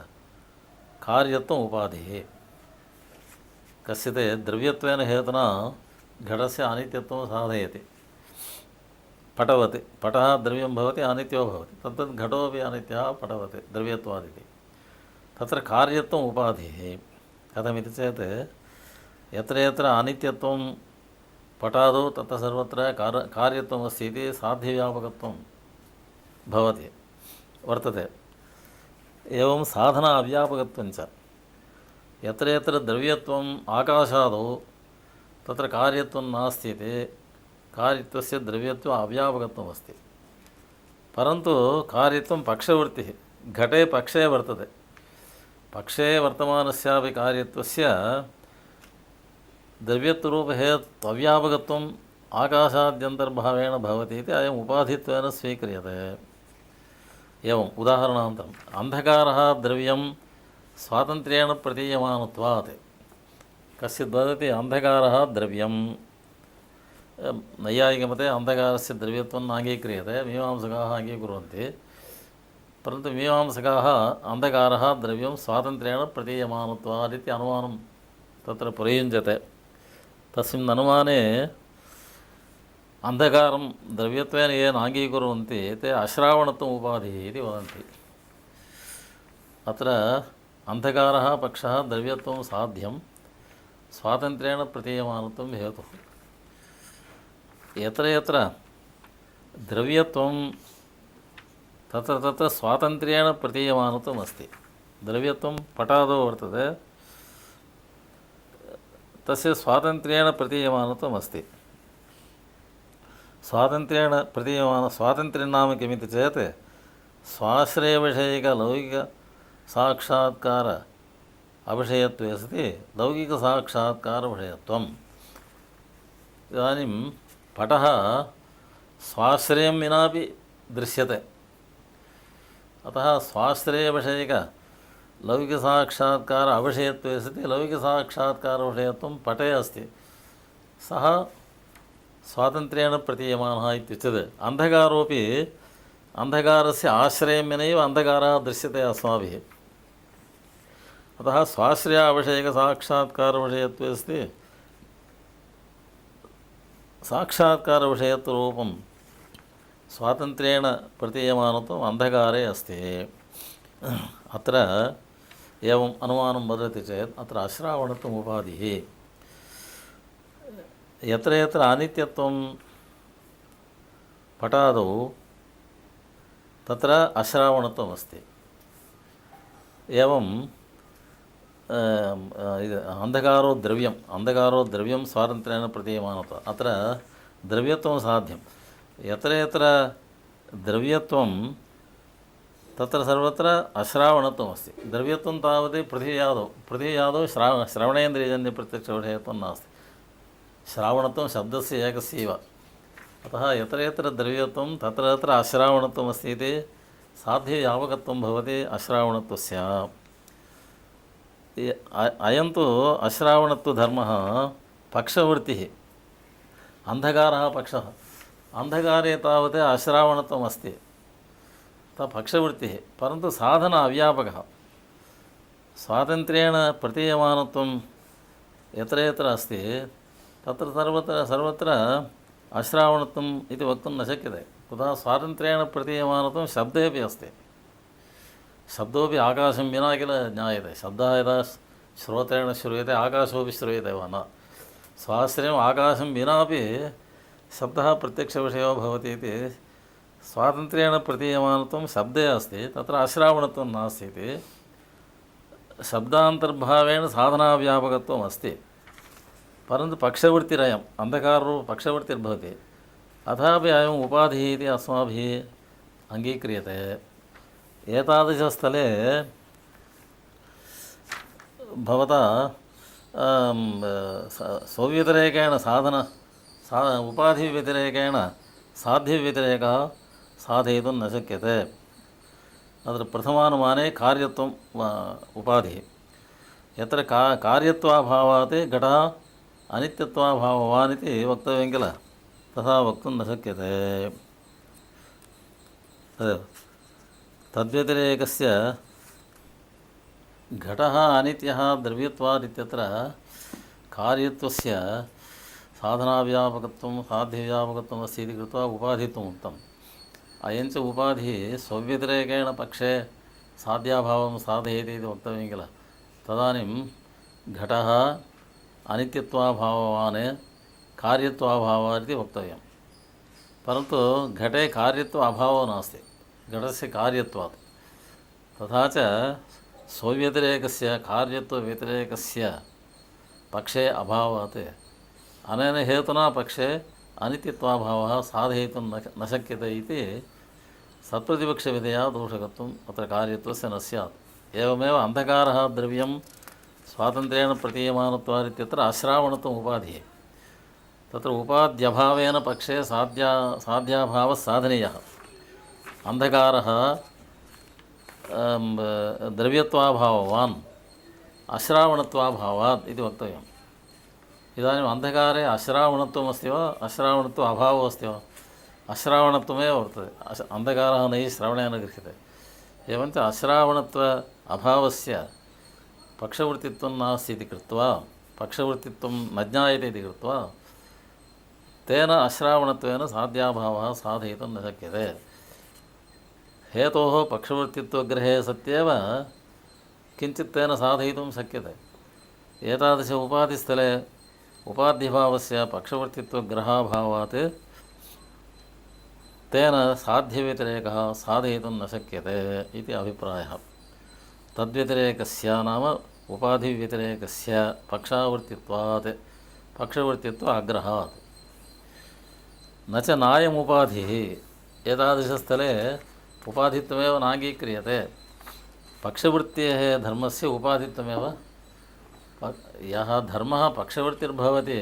Speaker 1: कार्यत्वम् उपाधिः। कस्यचित् द्रव्यत्वेन हेतुना घटस्य अनित्यत्वं साधयति। पटवत् पटः द्रव्यं भवति अनित्यो भवति तद्वत् घटोपि अनित्यः पटवत् द्रव्यत्वादिति तत्र कार्यत्वम् उपाधिः कथमिति चेत् यत्र यत्र अनित्यत्वं पटादौ तत्र सर्वत्र कार्यत्वमस्ति इति साध्यव्यापकत्वं भवति वर्तते एवं साधना अव्यापकत्वञ्च यत्र यत्र द्रव्यत्वम् आकाशादौ तत्र कार्यत्वं नास्ति इति कार्यत्वस्य द्रव्यत्व अव्यापकत्वमस्ति परन्तु कार्यत्वं पक्षवृत्तिः घटे पक्षे वर्तते पक्षे वर्तमानस्यापि कार्यत्वस्य द्रव्यत्वरूपहेत्वव्यापकत्वम् आकाशाद्यन्तर्भावेन भवति इति अयम् उपाधित्वेन स्वीक्रियते एवम् उदाहरणान्तरम् अन्धकारः द्रव्यं स्वातन्त्र्येण प्रतीयमानत्वात् कश्चित् वदति अन्धकारः द्रव्यं नैयायिकमते अन्धकारस्य द्रव्यत्वं नाङ्गीक्रियते मीमांसकाः अङ्गीकुर्वन्ति परन्तु मीमांसकाः अन्धकारः द्रव्यं स्वातन्त्र्येण प्रतीयमानत्वात् इति अनुमानं तत्र प्रयुञ्जते तस्मिन् अनुमाने अन्धकारं द्रव्यत्वेन ये नाङ्गीकुर्वन्ति ते अश्रावणत्वम् उपाधिः इति वदन्ति अत्र अन्धकारः पक्षः द्रव्यत्वं साध्यं स्वातन्त्र्येण प्रतीयमानत्वं हेतुः यत्र यत्र द्रव्यत्वं तत्र तत्र स्वातन्त्र्येण प्रतीयमानत्वम् अस्ति द्रव्यत्वं पटादौ वर्तते तस्य स्वातन्त्र्येण प्रतीयमानत्वम् अस्ति स्वातन्त्र्येण स्वातन्त्र्यं नाम किमिति चेत् स्वाश्रयविषयिकलौकिकसाक्षात्कार अविषयत्वे सति लौकिकसाक्षात्कारविषयत्वम् इदानीं पटः स्वाश्रयं विनापि दृश्यते अतः स्वाश्रयविषयिकलौकिकसाक्षात्कार अविषयत्वे सति लौकिकसाक्षात्कारविषयत्वं पटे अस्ति सः स्वातन्त्र्येण प्रतीयमानः इत्युच्यते अन्धकारोपि अन्धकारस्य आश्रयं विनैव अन्धकारः दृश्यते अस्माभिः अतः स्वाश्रयाविषयकसाक्षात्कारविषयत्वे अस्ति साक्षात्कारविषयत्वरूपं स्वातन्त्र्येण प्रतीयमानत्वम् अन्धकारे अस्ति अत्र एवम् अनुमानं वदति चेत् अत्र अश्रावणत्वम् उपाधिः यत्र यत्र अनित्यत्वं पटादौ तत्र अश्रावणत्वम् अस्ति एवं अन्धकारो द्रव्यं स्वातन्त्र्येण प्रतीयमानत्वम् अत्र द्रव्यत्वं साध्यं यत्र यत्र द्रव्यत्वं तत्र सर्वत्र अश्रावणत्वमस्ति द्रव्यत्वं तावत् पृथिव्यादौ श्रवणेन्द्रियजन्यप्रत्यक्षविषयत्वं नास्ति श्रावणत्वं शब्दस्य एकस्यैव अतः यत्र यत्र द्रव्यत्वं तत्र तत्र अश्रावणत्वमस्ति इति साध्यव्यापकत्वं भवति अश्रावणत्वस्य अयं तु अश्रावणत्वधर्मः पक्षवृत्तिः अन्धकारः पक्षः अन्धकारे तावत् अश्रावणत्वम् अस्ति पक्षवृत्तिः परन्तु साधन अव्यापकः स्वातन्त्र्येण प्रतीयमानत्वं यत्र यत्र अस्ति तत्र सर्वत्र अश्रावणत्वम् इति वक्तुं न शक्यते कुतः स्वातन्त्र्येण प्रतीयमानत्वं शब्देपि अस्ति शब्दोपि आकाशं विना किल ज्ञायते शब्दः यदा श्रोत्रेण श्रूयते आकाशोपि श्रूयते वा न स्वाश्रयम् आकाशं विनापि शब्दः प्रत्यक्षविषयो भवति इति स्वातन्त्र्येण प्रतीयमानत्वं शब्दे अस्ति तत्र अश्रावणत्वं नास्ति इति शब्दान्तर्भावेण साधनाव्यापकत्वम् अस्ति परन्तु पक्षवृत्तिरयम् अन्धकारो पक्षवृत्तिर्भवति अथापि अयम् उपाधिः इति अस्माभिः अङ्गीक्रियते एतादृशस्थले भवता स्वव्यतिरेकेण उपाधिव्यतिरेकेण साध्यव्यतिरेकः साधयितुं न शक्यते अत्र प्रथमानुमाने कार्यत्वम् उपाधिः यत्र कार्यत्वाभावात् घटः अनित्यत्वाभाववान् इति वक्तव्यं किल तथा वक्तुं न शक्यते तद्व्यतिरेकस्य घटः अनित्यः द्रव्यत्वात् इत्यत्र कार्यत्वस्य साधनाव्यापकत्वं साध्यव्यापकत्वम् अस्ति इति कृत्वा उपाधित्वम् उक्तम्। अयञ्च उपाधिः स्वव्यतिरेकेण पक्षे साध्याभावं साधयति इति वक्तव्यं किल। तदानीं घटः अनित्यत्वाभाववान् कार्यत्वाभावः इति वक्तव्यं। परन्तु घटे कार्यत्व अभावो नास्ति, घटस्य कार्यत्वात्। तथा च स्वव्यतिरेकस्य कार्यत्वव्यतिरेकस्य पक्षे अभावात् अनेन हेतुना पक्षे अनित्यत्वाभावः साधयितुं न शक्यते इति सत्प्रतिपक्षविधया दोषकत्वम् अत्र कार्यत्वस्य न स्यात्। एवमेव अन्धकारः द्रव्यं स्वातन्त्र्येण प्रतीयमानत्वात् इत्यत्र अश्रावणत्वम् उपाधिः। तत्र उपाध्यभावेन पक्षे साध्याभावः साधनीयः। अन्धकारः द्रव्यत्वाभाववान् अश्रावणत्वाभावात् इति वक्तव्यम्। इदानीम् अन्धकारे अश्रावणत्वमस्ति वा अश्रावणत्व अभावो अस्ति वा? अश्रावणत्वमेव वर्तते। अन्धकारः न हि श्रवणेन गृह्यते। एवञ्च अश्रावणत्व अभावस्य पक्षवृत्तित्वं नास्ति इति कृत्वा, पक्षवृत्तित्वं न ज्ञायते इति कृत्वा तेन अश्रावणत्वेन साध्याभावः साधयितुं न शक्यते। हेतोः पक्षवृत्तित्वग्रहे सत्येव किञ्चित् तेन साधयितुं शक्यते। एतादृश उपाधिस्थले उपाध्यभावस्य पक्षवृत्तित्वग्रहाभावात् तेन साध्यव्यतिरेकः साधयितुं न शक्यते इति अभिप्रायः। तद्व्यतिरेकस्य नाम उपाधिव्यतिरेकस्य पक्षावृत्तित्वात् पक्षवृत्तित्व अग्रहात् न च नायमुपाधिः। एतादृशस्थले उपाधित्वमेव नाङ्गीक्रियते। पक्षवृत्तेः धर्मस्य उपाधित्वमेव, यः धर्मः पक्षवृत्तिर्भवति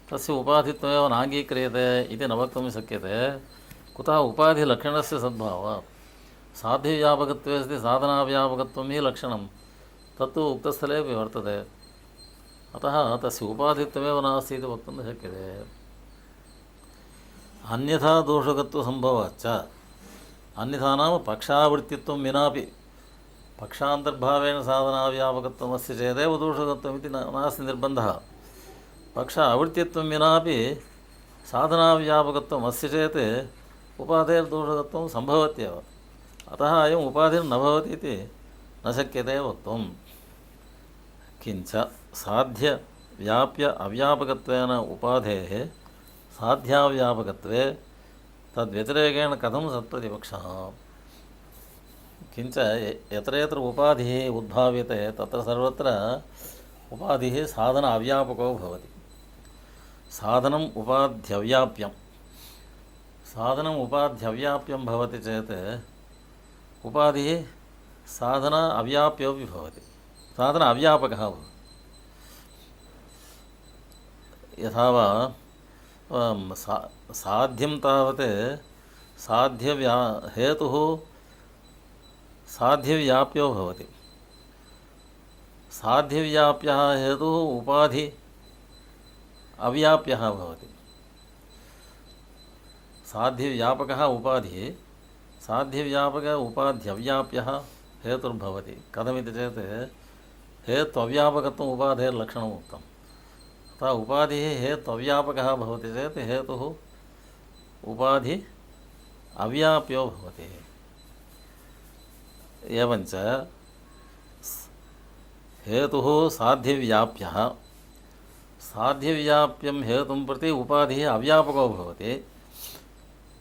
Speaker 1: तस्य उपाधित्वमेव नाङ्गीक्रियते इति न वक्तुं शक्यते। कुतः उपाधिलक्षणस्य सद्भावः। साध्यव्यापकत्वे अस्ति साधनाव्यापकत्वं हि लक्षणं, तत्तु उक्तस्थलेपि वर्तते। अतः तस्य उपाधित्वमेव नास्ति इति वक्तुं न शक्यते। अन्यथा दोषकत्वसम्भवाच्च। अन्यथा नाम पक्षावृत्तित्वं विनापि पक्षान्तर्भावेन साधनाव्यापकत्वमस्ति चेदेव दोषकत्वमिति नास्ति निर्बन्धः। पक्ष आवृत्तित्वं विनापि साधनाव्यापकत्वम् अस्ति चेत् उपाधेर्दोषकत्वं सम्भवत्येव। अतः अयम् उपाधिर्न भवति इति न शक्यते वक्तुम्। किञ्च साध्यव्याप्य अव्यापकत्वेन उपाधेः साध्याव्यापकत्वे तद्व्यतिरेकेण कथं सत्प्रतिपक्षः। किञ्च यत्र यत्र उपाधिः उद्भाव्यते तत्र सर्वत्र उपाधिः साधन अव्यापको भवति। साधनम् उपाध्यव्याप्यं साधनम् उपाध्यव्याप्यं भवति चेत् उपाधिः साधन अव्याप्योपि भवति, साधन अव्यापकः भवति। यथा वा साध्यं तावत् हेतुः साध्यव्याप्यो भवति। साध्यव्याप्यः हेतुः उपाधि अव्याप्यः भवति। साध्यव्यापकः उपाधिः, साध्यव्यापक उपाध्यव्याप्यः हेतुर्भवति। कथमिति चेत् हेत्वव्यापकत्वम् उपाधेर्लक्षणम् उक्तम्। अतः उपाधिः हेत्वव्यापकः भवति चेत् हेतुः उपाधि अव्याप्यो भवति। एवञ्च हेतुः साध्यव्याप्यः, साध्यव्याप्यं हेतुं प्रति उपाधिः अव्यापको भवति।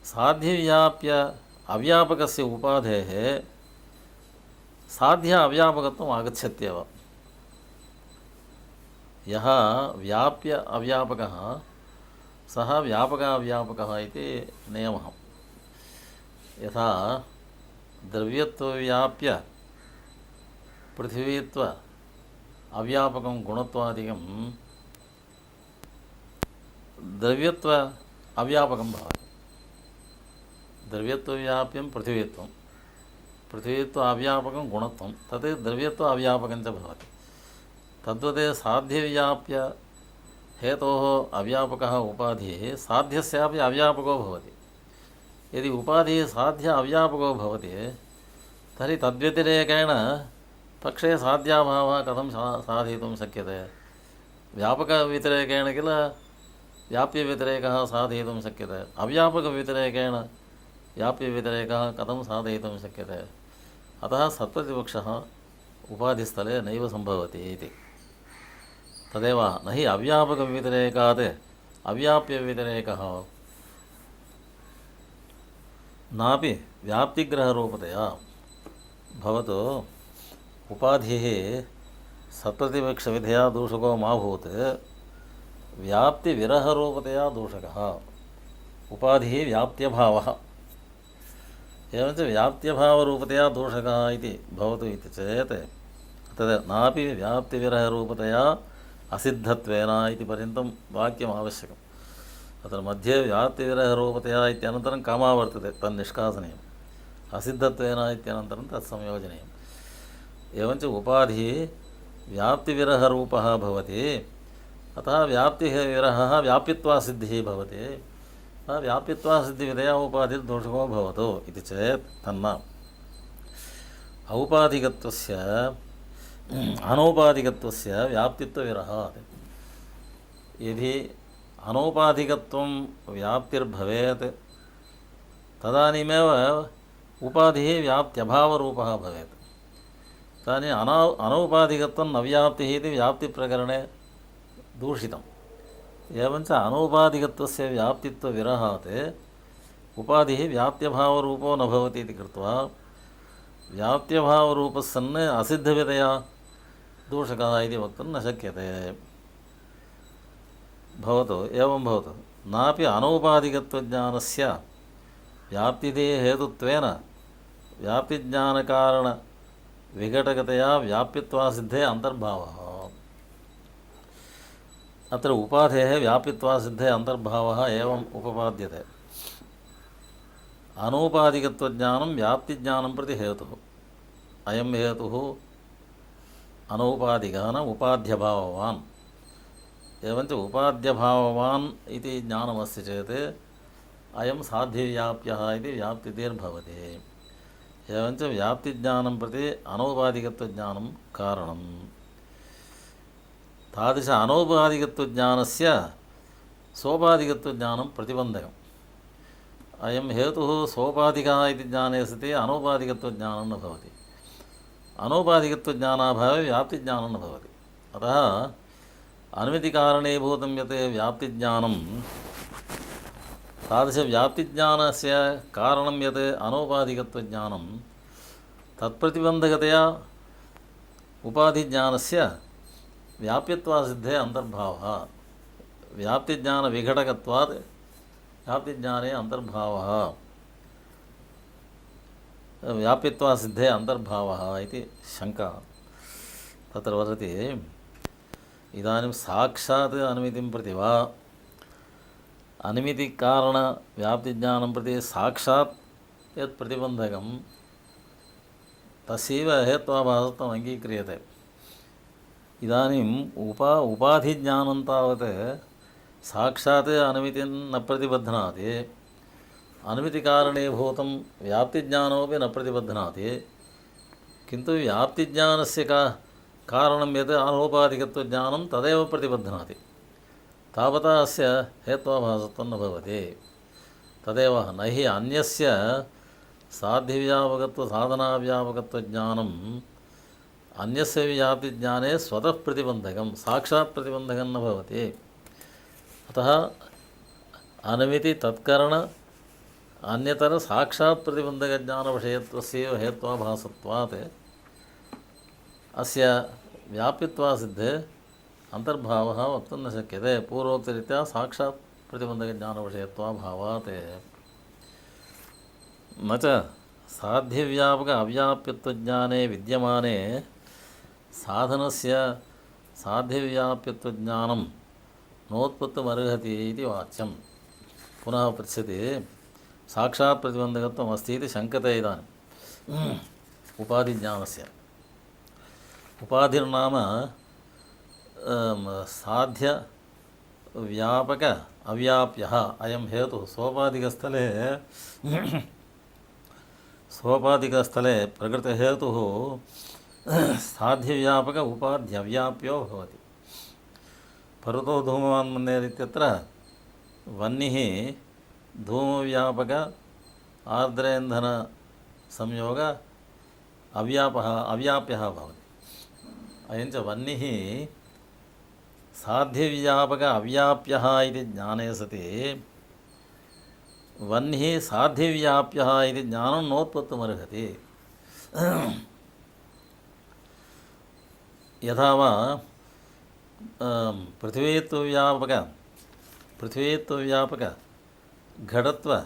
Speaker 1: साध्यव्याप्य अव्यापकस्य उपाधेः साध्य अव्यापकत्वम् आगच्छत्येव। यः व्याप्य अव्यापकः सः व्यापकाव्यापकः इति नियमः। यथा द्रव्यत्वव्याप्य पृथिवीत्व अव्यापकं गुणत्वादिकं द्रव्यत्व अव्यापकं भवति। द्रव्यत्वव्याप्यं पृथिवीत्वं, पृथिवीत्व अव्यापकं गुणत्वं, तत् द्रव्यत्व अव्यापकं च भवति। तद्वत् साध्यव्याप्य हेतोः अव्यापकः उपाधिः साध्यस्यापि अव्यापको भवति। यदि उपाधिः साध्य अव्यापको भवति तर्हि तद्व्यतिरेकेण पक्षे साध्याभावः कथं साधयितुं शक्यते। व्यापकव्यतिरेकेण किल व्याप्यव्यतिरेकः साधयितुं शक्यते, अव्यापकव्यतिरेकेण व्याप्यव्यतिरेकः कथं साधयितुं शक्यते। अतः सत्प्रतिपक्षः उपाधिस्थले नैव सम्भवति इति। तदेव न हि अव्यापकव्यतिरेकात् अव्याप्यव्यतिरेकः नापि व्याप्तिग्रहरूपतया। भवतु उपाधिः सत्प्रतिपक्षविधया दूषको मा भूत्, व्याप्तिविरहरूपतया दूषकः। उपाधिः व्याप्त्यभावः, एवञ्च व्याप्त्यभावरूपतया दूषकः इति भवतु इति चेत् तद् नापि व्याप्तिविरहरूपतया असिद्धत्वेन इति पर्यन्तं वाक्यम् आवश्यकम्। अत्र मध्ये व्याप्तिविरहरूपतया इत्यनन्तरं कमा वर्तते, तन्निष्कासनीयम्। असिद्धत्वेन इत्यनन्तरं तत् संयोजनीयम्। एवञ्च उपाधिः व्याप्तिविरहरूपः भवति, अतः व्याप्तिः विरहः व्याप्यत्वासिद्धिः भवति। व्याप्यत्वासिद्धिविधया उपाधिर्दोषको भवतु इति चेत् तन्न। औपाधिकत्वस्य अनौपाधिकत्वस्य व्याप्तित्वविरहात्। यदि अनौपाधिकत्वं व्याप्तिर्भवेत् तदानीमेव उपाधिः व्याप्त्यभावरूपः भवेत्। तदानीम् अनौपाधिकत्वं न व्याप्तिः इति व्याप्तिप्रकरणे दूषितम्। एवञ्च अनौपाधिकत्वस्य व्याप्तित्वविरहात् उपाधिः व्याप्त्यभावरूपो न भवति इति कृत्वा व्याप्त्यभावरूपः सन् असिद्धविधया दूषकः इति वक्तुं न शक्यते। भवतु एवं भवतु। नापि अनौपाधिकत्वज्ञानस्य व्याप्तिदेः हेतुत्वेन व्याप्तिज्ञानकारणविघटकतया व्याप्यत्वासिद्धे अन्तर्भावः। अत्र उपाधेः व्याप्यत्वासिद्धे अन्तर्भावः एवम् उपपाद्यते। अनौपाधिकत्वज्ञानं व्याप्तिज्ञानं प्रति हेतुः। अयं हेतुः अनौपाधिकः न उपाध्यभाववान्। एवञ्च उपाध्यभाववान् इति ज्ञानमस्ति चेत् अयं साध्यव्याप्यः इति व्याप्तिर्भवति। एवञ्च व्याप्तिज्ञानं प्रति अनौपाधिकत्वज्ञानं कारणम्। तादृश अनौपाधिकत्वज्ञानस्य सोपाधिकत्वज्ञानं प्रतिबन्धकम्। अयं हेतुः सोपाधिकः इति ज्ञाने सति अनौपाधिकत्वज्ञानं न भवति। अनौपाधिकत्वज्ञानाभावे व्याप्तिज्ञानं न भवति। अतः अनुमितिकारणीभूतं यत् व्याप्तिज्ञानं तादृशव्याप्तिज्ञानस्य कारणं यत् अनौपाधिकत्वज्ञानं तत्प्रतिबन्धकतया उपाधिज्ञानस्य व्याप्यत्वासिद्धे अन्तर्भावः। व्याप्तिज्ञानविघटकत्वात् व्याप्तिज्ञाने अन्तर्भावः, व्याप्यत्वासिद्धे अन्तर्भावः इति शङ्का तत्र वदति। इदानीं साक्षात् अनुमितिं प्रति वा अनुमितिकारणव्याप्तिज्ञानं प्रति साक्षात् यत् प्रतिबन्धकं तस्यैव हेत्वाभासत्वम् अङ्गीक्रियते। इदानीम् उपाधिज्ञानं तावत् साक्षात् अनुमितिं न प्रतिबध्नाति, अनुमितिकारणीभूतं व्याप्तिज्ञानमपि न प्रतिबध्नाति। किन्तु व्याप्तिज्ञानस्य कारणं यत् अनौपाधिकत्वज्ञानं तदेव प्रतिबध्नाति। तावता अस्य हेत्वाभासत्वं न भवति। तदेव न हि अन्यस्य साध्यव्यापकत्वसाधनाव्यापकत्वज्ञानम् अन्यस्य व्याप्तिज्ञाने स्वतः प्रतिबन्धकं, साक्षात् प्रतिबन्धकं न भवति। अतः अनुमिति तत्करण अन्यतर साक्षात् प्रतिबन्धकज्ञानविषयत्वस्यैव हेत्वाभासत्वात् अस्य व्याप्यत्वासिद्धे अन्तर्भावः वक्तुं न शक्यते। पूर्वोक्तरीत्या साक्षात् प्रतिबन्धकज्ञानविषयत्वाभावात्। न च साध्यव्यापक अव्याप्यत्वज्ञाने विद्यमाने साधनस्य साध्यव्याप्यत्वज्ञानं नोत्पत्तिमर्हति इति वाच्यं। पुनः पृच्छति, साक्षात् प्रतिबन्धकत्वम् अस्ति इति शङ्कते। इदानीम् उपाधिज्ञानस्य उपाधिर्नाम साध्यव्यापक अव्याप्यः अयं हेतुः। सोपाधिकस्थले प्रकृतहेतुः साध्यव्यापक उपाध्यव्याप्यो भवति। परुतो धूमवान् मन्येत् इत्यत्र वह्निः धूमव्यापक आर्द्रेन्धन संयोग अव्याप्यः भवति। अयञ्च वह्निः साध्यव्यापक अव्याप्यः इति ज्ञाने सति वह्निः साध्यव्याप्यः इति ज्ञानं नोत्पत्तुमर्हति। यथा वा पृथिवीत्वव्यापक घटत्व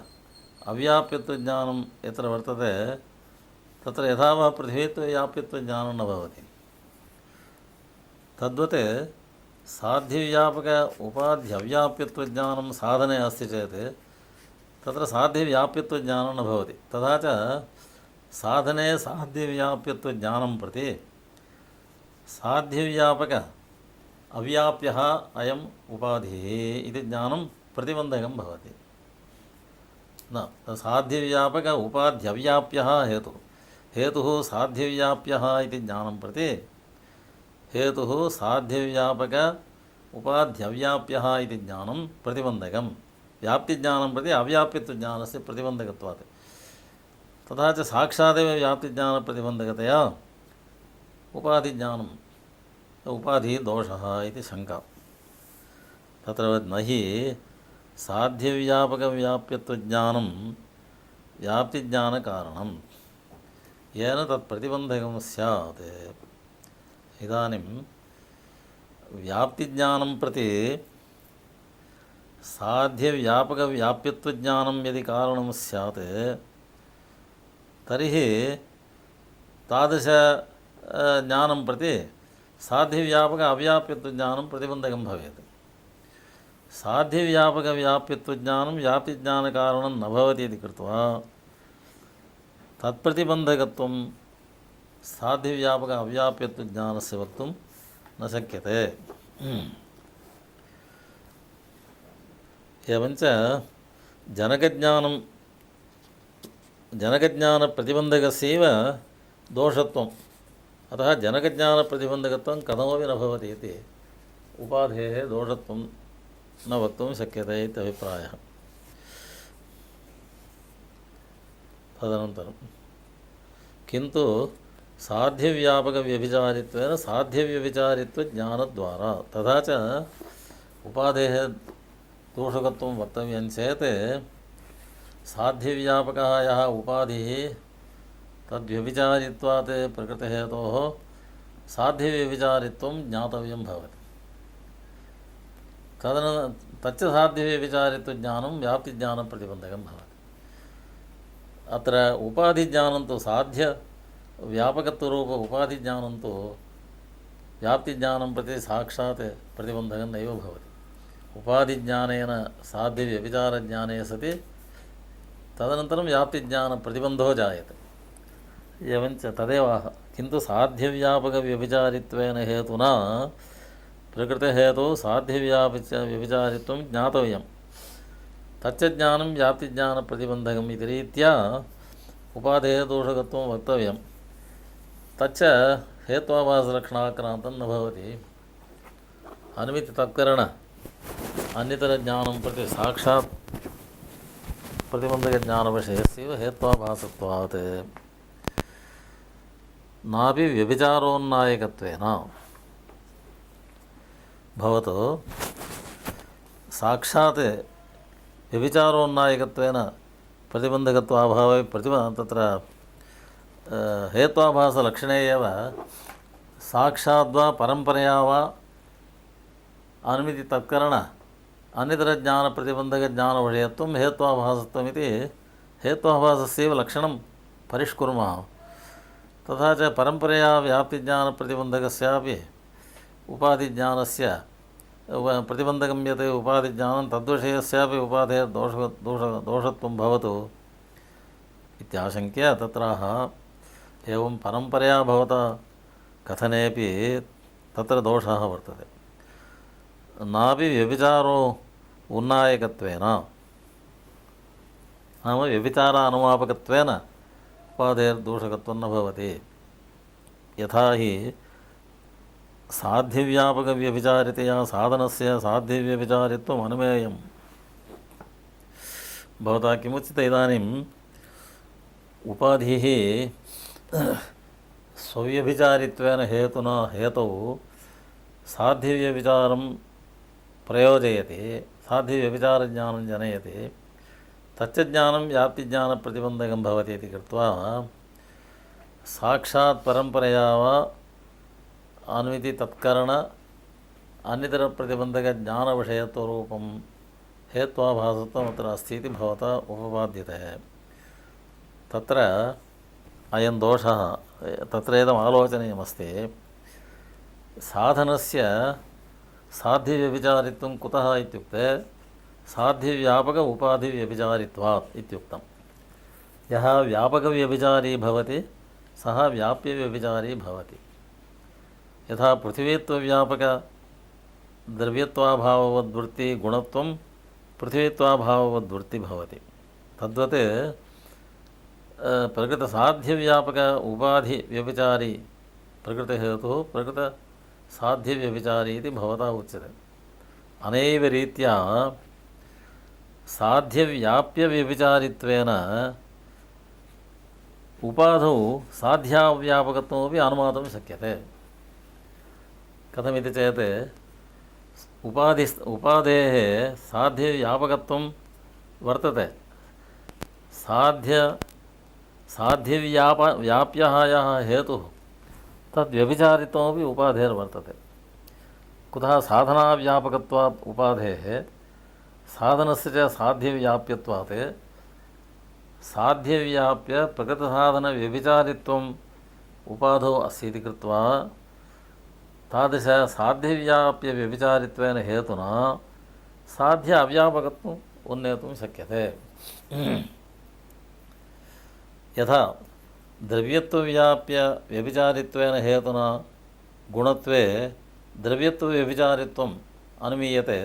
Speaker 1: अव्याप्यत्वज्ञानं यत्र वर्तते तत्र यथा वा पृथिवीत्वव्याप्यत्वज्ञानं न भवति। तद्वत् साध्यव्यापक उपाध्यव्याप्यत्वज्ञानं साधने अस्ति चेत् तत्र साध्यव्याप्यत्वज्ञानं न भवति। तथा च साधने साध्यव्याप्यत्वज्ञानं प्रति साध्यव्यापक अव्याप्यः अयम् उपाधिः इति ज्ञानं प्रतिबन्धकं भवति। न साध्यव्यापक उपाध्यव्याप्यः हेतुः साध्यव्याप्यः इति ज्ञानं प्रति हेतुः साध्यव्यापक उपाध्यव्याप्यः इति ज्ञानं प्रतिबन्धकं व्याप्तिज्ञानं प्रति अव्याप्यत्वज्ञानस्य प्रतिबन्धकत्वात्। तथा च साक्षादेव व्याप्तिज्ञानप्रतिबन्धकतया उपाधिज्ञानम् उपाधिदोषः इति शङ्का। तत्र न हि साध्यव्यापकव्याप्यत्वज्ञानं व्याप्तिज्ञानकारणं येन तत्प्रतिबन्धकं स्यात्। इदानीं व्याप्तिज्ञानं प्रति साध्यव्यापकव्याप्यत्वज्ञानं यदि कारणं स्यात् तर्हि तादृश ज्ञानं प्रति साध्यव्यापक अव्याप्यत्वज्ञानं प्रतिबन्धकं भवेत्। साध्यव्यापकव्याप्यत्वज्ञानं व्याप्तिज्ञानकारणं न भवति इति कृत्वा तत्प्रतिबन्धकत्वं साध्यव्यापक अव्याप्यत्वज्ञानस्य वक्तुं न शक्यते। एवञ्च जनकज्ञानप्रतिबन्धकस्यैव दोषत्वम्। अतः जनकज्ञानप्रतिबन्धकत्वं कथमपि न भवति इति उपाधेः दोषत्वं न वक्तुं शक्यते इत्यभिप्रायः। तदनन्तरं किन्तु साध्यव्यापकव्यभिचारित्वेन साध्यव्यभिचारित्वज्ञानद्वारा तथा च उपाधेः दोषकत्वं वक्तव्यं चेत् साध्यव्यापकः यः उपाधिः तद्व्यभिचारित्वात् प्रकृतिहेतोः साध्यव्यभिचारित्वं ज्ञातव्यं भवति। तच्च साध्यव्यभिचारित्वज्ञानं व्याप्तिज्ञानप्रतिबन्धकं भवति। अत्र उपाधिज्ञानं तु साध्यव्यापकत्वरूप उपाधिज्ञानं तु व्याप्तिज्ञानं प्रति साक्षात् प्रतिबन्धकं नैव भवति। उपाधिज्ञानेन साध्यव्यभिचारज्ञाने सति तदनन्तरं व्याप्तिज्ञानप्रतिबन्धो जायते। एवञ्च तदेव किन्तु साध्यव्यापकव्यभिचारित्वेन हेतुना प्रकृतिहेतुः साध्यव्यापकव्यभिचारित्वं ज्ञातव्यं। तच्च ज्ञानं व्याप्तिज्ञानप्रतिबन्धकम् इति रीत्या उपाधेः दोषकत्वं वक्तव्यं। तच्च हेत्वाभासलक्षणाक्रान्तं न भवति। अनुमितितत्करण अन्यतरज्ञानं प्रति साक्षात् प्रतिबन्धकज्ञानविषयस्यैव हेत्वाभासत्वात् नापि व्यभिचारोन्नायकत्वेन भवतु साक्षात् व्यभिचारोन्नायकत्वेन प्रतिबन्धकत्वाभावे तत्र हेत्वाभासलक्षणे एव साक्षाद्वा परम्परया वा अनुमितितत्करण अन्यतरज्ञानप्रतिबन्धकज्ञानविषयत्वं हेत्वाभासत्वमिति हेत्वाभासस्यैव लक्षणं परिष्कुर्मः। तथा च परम्परया व्याप्तिज्ञानप्रतिबन्धकस्यापि उपाधिज्ञानस्य प्रतिबन्धकं यत् उपाधिज्ञानं तद्विषयस्यापि उपाधेः दोषत्वं भवतु इत्याशङ्क्य तत्राह एवं परम्परया भवता कथनेपि तत्र दोषः वर्तते। नापि व्यभिचारो उन्नायकत्वेन नाम व्यभिचार अनुमापकत्वेन उपाधेर्दोषकत्वं न भवति। यथा हि साध्यव्यापकव्यभिचारितया साधनस्य साध्यव्यभिचारित्वम् अनुमेयम् भवता किमुच्यते इदानीम् उपाधिः स्वव्यभिचारित्वेन हेतुना हेतौ साध्यव्यभिचारं प्रयोजयति, साध्यव्यभिचारज्ञानं जनयति, तच्च ज्ञानं व्याप्तिज्ञानप्रतिबन्धकं भवति इति कृत्वा साक्षात् परम्परया वा अन्विति तत्करण अन्यतरप्रतिबन्धकज्ञानविषयत्वरूपं हेत्वाभासत्वम् अत्र अस्ति इति भवता उपपाद्यते। तत्र अयं दोषः, तत्र इदम् आलोचनीयमस्ति। साधनस्य साध्यव्यभिचारित्वं कुतः इत्युक्ते साध्यव्यापक उपाधिव्यभिचारित्वात् इत्युक्तं। यः व्यापकव्यभिचारी भवति सः व्याप्यव्यभिचारी भवति। यथा पृथिवीत्वव्यापक द्रव्यत्वाभाववद्वृत्ति गुणत्वं पृथिवीत्वाभाववद्वृत्ति भवति। तद्वत् प्रकृतसाध्यव्यापक उपाधिव्यभिचारी प्रकृतिहेतुः प्रकृतसाध्यव्यभिचारी इति भवता उच्यते। अनैव रीत्या साध्यव्याप्यव्यभिचारित्वेन उपाधौ साध्याव्यापकत्वमपि अनुमातुं शक्यते। कथमिति चेत् उपाधेः साध्यव्यापकत्वं वर्तते। साध्यव्याप्यः यः हेतुः तद्व्यभिचारित्वमपि उपाधेर्वर्तते। कुतः साधनाव्यापकत्वात् उपाधेः साधनस्य च साध्यव्याप्यत्वात् साध्यव्याप्य प्रकृतसाधनव्यभिचारित्वम् उपाधौ अस्ति इति कृत्वा तादृश साध्यव्याप्यव्यभिचारित्वेन हेतुना साध्य अव्यापकत्वम् उन्नेतुं शक्यते। यथा द्रव्यत्वव्याप्यव्यभिचारित्वेन हेतुना गुणत्वे द्रव्यत्वव्यभिचारित्वम् अनुमीयते,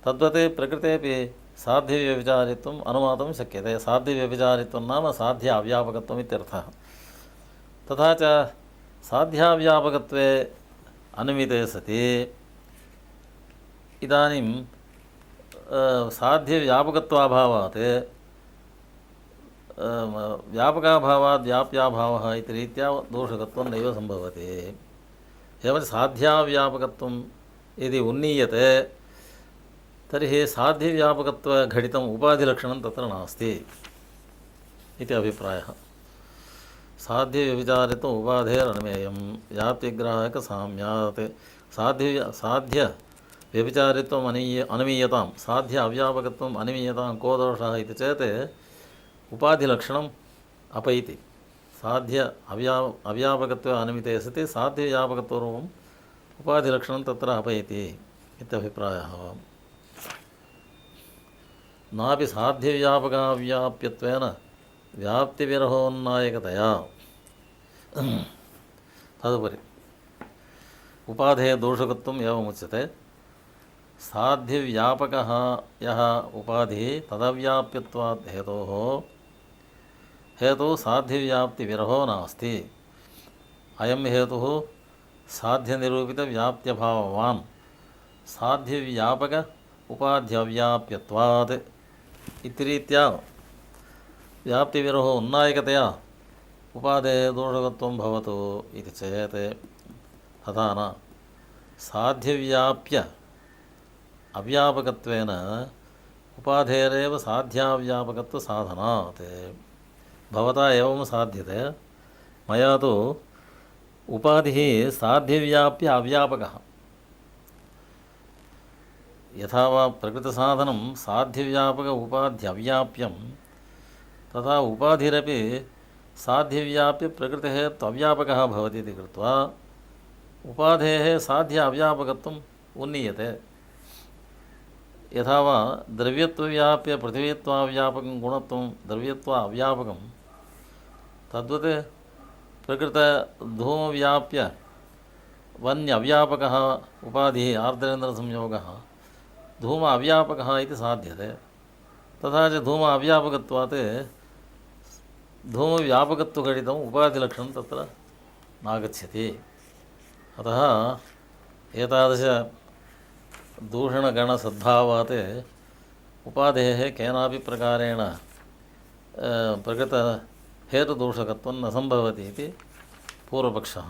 Speaker 1: तद्वत् प्रकृतेपि साध्यव्यभिचारित्वम् अनुमातुं शक्यते। साध्यव्यभिचारित्वं नाम साध्य अव्यापकत्वम् इत्यर्थः। तथा च साध्याव्यापकत्वे अनुमिते सति इदानीं साध्यव्यापकत्वाभावात् व्यापकाभावात् व्याप्याभावः इति रीत्या दोषकत्वं नैव सम्भवति। एवं साध्याव्यापकत्वं यदि उन्नीयते तर्हि साध्यव्यापकत्वघटितम् उपाधिलक्षणं तत्र नास्ति इति अभिप्रायः। साध्यव्यभिचारित्वम् उपाधेरनुमेयं व्याप्तिग्राहकसाम्यात् साध्यव्यभिचारित्वम् अनुमीयतां साध्य अव्यापकत्वम् अनुमीयतां को दोषः इति चेत् उपाधिलक्षणम् अपैति। साध्य अव्यापकत्वे अनुमिते सति साध्यव्यापकत्वरूपम् उपाधिलक्षणं तत्र अपैति इत्यभिप्रायः। नापि साध्यव्यापकाव्याप्यत्वेन व्याप्तिविरहोन्नायकतया। तदुपरि उपाधेः दोषकत्वम् एवमुच्यते। साध्यव्यापकः यः उपाधिः तदव्याप्यत्वात् हेतुः साध्यव्याप्तिविरहो नास्ति। अयं हेतुः साध्यनिरूपितव्याप्त्यभाववान् साध्यव्यापक उपाध्यव्याप्यत्वात् इति रीत्या व्याप्तिविरहो उन्नायकतया उपाधेः दोषकत्वं भवतु इति चेत् तथा न। साध्यव्याप्य अव्यापकत्वेन उपाधेरेव साध्याव्यापकत्वसाधनात् भवता एवं साध्यते। मया तु उपाधिः साध्यव्याप्य अव्यापकः। यथा वा प्रकृतसाधनं साध्यव्यापक उपाध्यव्याप्यं तथा उपाधिरपि साध्यव्याप्य प्रकृतेः त्वव्यापकः भवति इति कृत्वा उपाधेः साध्य अव्यापकत्वम् उन्नीयते। यथा वा द्रव्यत्वव्याप्य पृथिवीत्वाव्यापकं गुणत्वं द्रव्यत्वाव्यापकं तद्वत् प्रकृतधूमव्याप्य वन्यव्यापकः उपाधिः आर्द्रेन्द्रसंयोगः धूम अव्यापकः इति साध्यते। तथा च धूम अव्यापकत्वात् धूमव्यापकत्वघटितम् उपाधिलक्षणं तत्र नागच्छति। अतः एतादृश दूषणगणसद्भावात् उपाधेः केनापि प्रकारेण प्रकृतहेतुदोषकत्वं न सम्भवति इति पूर्वपक्षः।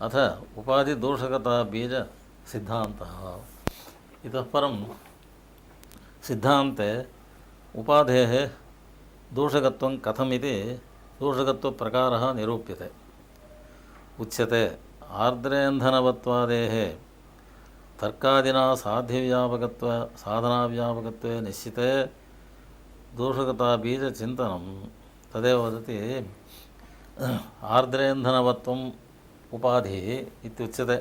Speaker 1: अथ उपाधिदोषकताबीजसिद्धान्तः। इतः परं सिद्धान्ते उपाधेः दोषकत्वं कथमिति दोषकत्वप्रकारः निरूप्यते। उच्यते आर्द्रेन्धनवत्वादेः तर्कादिना साधनाव्यापकत्वे निश्चिते दोषकताबीजचिन्तनं तदेव वदति। आर्द्रेन्धनवत्वम् उपाधिः इत्युच्यते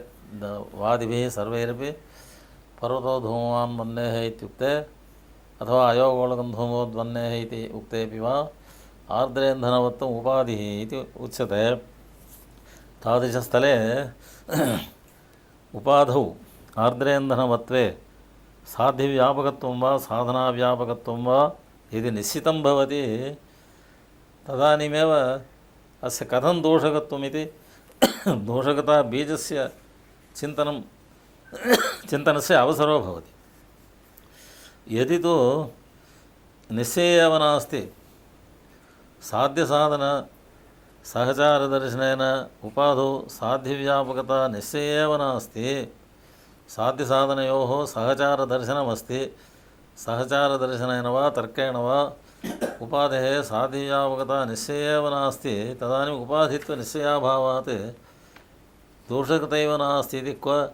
Speaker 1: वादिभिः सर्वैरपि। पर्वतो धूमवान् वह्नेः इत्युक्ते अथवा अयोगोलकं इति उक्तेपि वा आर्द्रेन्धनवत्वम् उपाधिः इति उच्यते। तादृशस्थले उपाधौ आर्द्रेन्धनवत्वे साध्यव्यापकत्वं वा साधनाव्यापकत्वं वा यदि निश्चितं भवति तदानीमेव अस्य कथं दोषकत्वमिति दोषकताबीजस्य चिन्तनस्य अवसरो भवति। यदि तु निश्चये एव नास्ति, साध्यसाधन सहचारदर्शनेन उपाधौ साध्यव्यापकता निश्चये एव नास्ति, साध्यसाधनयोः सहचारदर्शनमस्ति, सहचारदर्शनेन वा तर्केण वा उपाधेः साध्यव्यापकता निश्चये एव नास्ति, तदानीम् उपाधित्वनिश्चयाभावात् दोषकतैव नास्ति इति क्व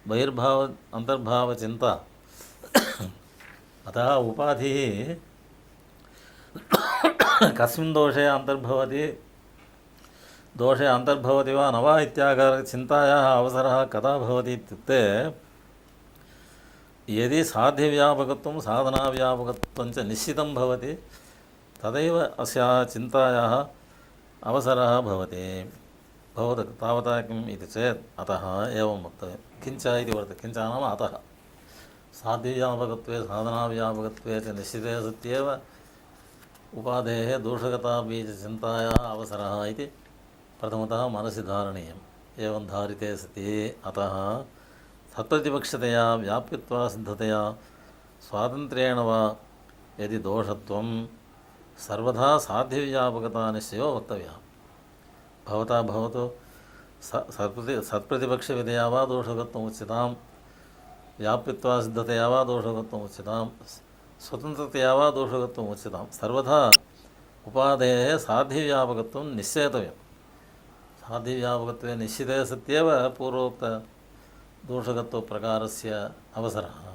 Speaker 1: बहिर्भाव अन्तर्भावचिन्ता। अतः उपाधिः कस्मिन् दोषे अन्तर्भवति, दोषे अन्तर्भवति वा न वा इत्याकारचिन्तायाः अवसरः कदा भवति इत्युक्ते यदि साध्यव्यापकत्वं साधनाव्यापकत्वं च निश्चितं भवति तदैव अस्याः चिन्तायाः अवसरः भवति। भवतु तावता किम् इति चेत् अतः एवं वक्तव्यं। किञ्च इति वर्तते। किञ्च नाम अतः साध्यव्यापकत्वे साधनाव्यापकत्वे च निश्चिते सत्येव उपाधेः दोषकताबीजचिन्तायाः अवसरः इति प्रथमतः मनसि धारणीयम्। एवं धारिते सति अतः सत्प्रतिपक्षतया व्याप्यत्वासिद्धतया स्वातन्त्र्येण वा यदि दोषत्वं सर्वथा साध्यव्यापकतानिश्चयो वक्तव्यः। भवता भवतु सत्प्रतिपक्षविधया वा दोषकत्वम् उच्यतां, व्याप्यत्वासिद्धतया वा दोषकत्वम् उच्यतां, स्वतन्त्रतया वा दोषकत्वम् उच्यतां, सर्वथा उपाधेः साध्यव्यापकत्वं निश्चेतव्यं। साध्यव्यापकत्वे निश्चिते सत्येव पूर्वोक्त दोषकत्वप्रकारस्य अवसरः।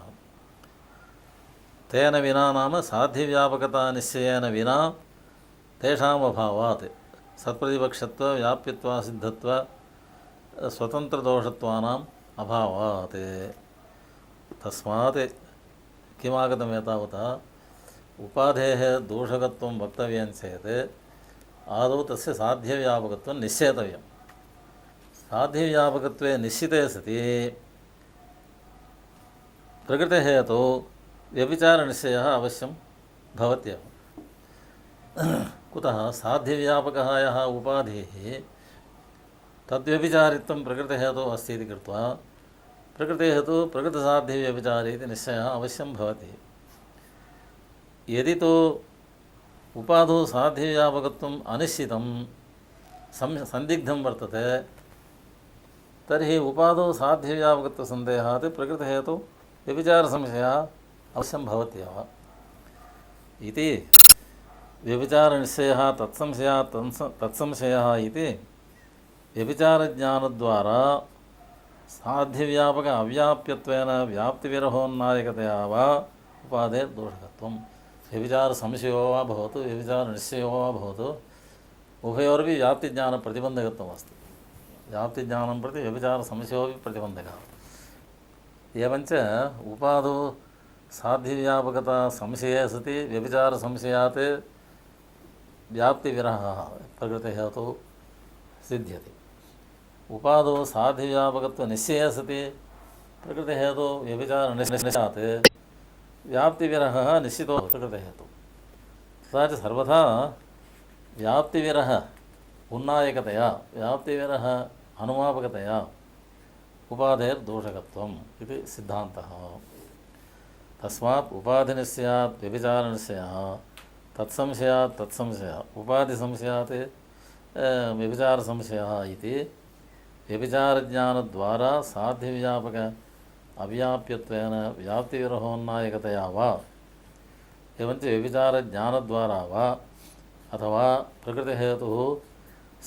Speaker 1: तेन विना नाम साध्यव्यापकतानिश्चयेन विना तेषाम् अभावात् सत्प्रतिपक्षत्व व्याप्यत्वासिद्धत्व स्वतन्त्रदोषत्वानाम् अभावात्। तस्मात् किमागतम् एतावता उपाधेः दोषकत्वं वक्तव्यं चेत् आदौ तस्य साध्यव्यापकत्वं निश्चेतव्यं। साध्यव्यापकत्वे निश्चिते सति प्रकृतिहेतौ व्यभिचारनिश्चयः अवश्यं भवत्येव। कुतः साध्यव्यापकः यः उपाधिः तद्व्यभिचारित्वं प्रकृतिहेतुः अस्ति इति कृत्वा प्रकृतेः तु प्रकृतिसाध्यव्यभिचारे इति निश्चयः अवश्यं भवति। यदि तु उपाधौ साध्यव्यापकत्वम् अनिश्चितं सन्दिग्धं वर्तते तर्हि उपाधौ साध्यव्यापकत्वसन्देहात् प्रकृतिहेतौ व्यभिचारसंशयः अवश्यं भवत्येव इति व्यभिचारनिश्चयः तत्संशयः इति व्यभिचारज्ञानद्वारा साध्यव्यापक अव्याप्यत्वेन व्याप्तिविरहोन्नायकतया वा उपाधेर्दोषकत्वं। व्यभिचारसंशयो वा भवतु व्यभिचारनिश्चयो वा भवतु उभयोरपि व्याप्तिज्ञानप्रतिबन्धकत्वमस्ति। व्याप्तिज्ञानं प्रति व्यभिचारसंशयोऽपि प्रतिबन्धकः। एवञ्च उपाधौ साध्यव्यापकता संशये सति व्यभिचारसंशयात् व्याप्तिविरहः प्रकृतिहेतौ सिद्ध्यति। उपाधौ साध्यव्यापकत्वनिश्चये सति प्रकृतिहेतौ व्यभिचारनिश्चयात् व्याप्तिविरहः निश्चितो प्रकृतिहेतौ। तथा च सर्वथा व्याप्तिविरह उन्नायकतया व्याप्तिविरह अनुमापकतया उपाधेर्दोषकत्वम् इति सिद्धान्तः। तस्मात् उपाधिः स्यात् व्यभिचारनिश्चयः तत्संशयात् तत्संशयः उपाधिसंशयात् व्यभिचारसंशयः इति व्यभिचारज्ञानद्वारा साध्यव्यापक अव्याप्यत्वेन व्याप्तिविरहोन्नायकतया वा एवञ्च व्यभिचारज्ञानद्वारा वा अथवा प्रकृतिहेतुः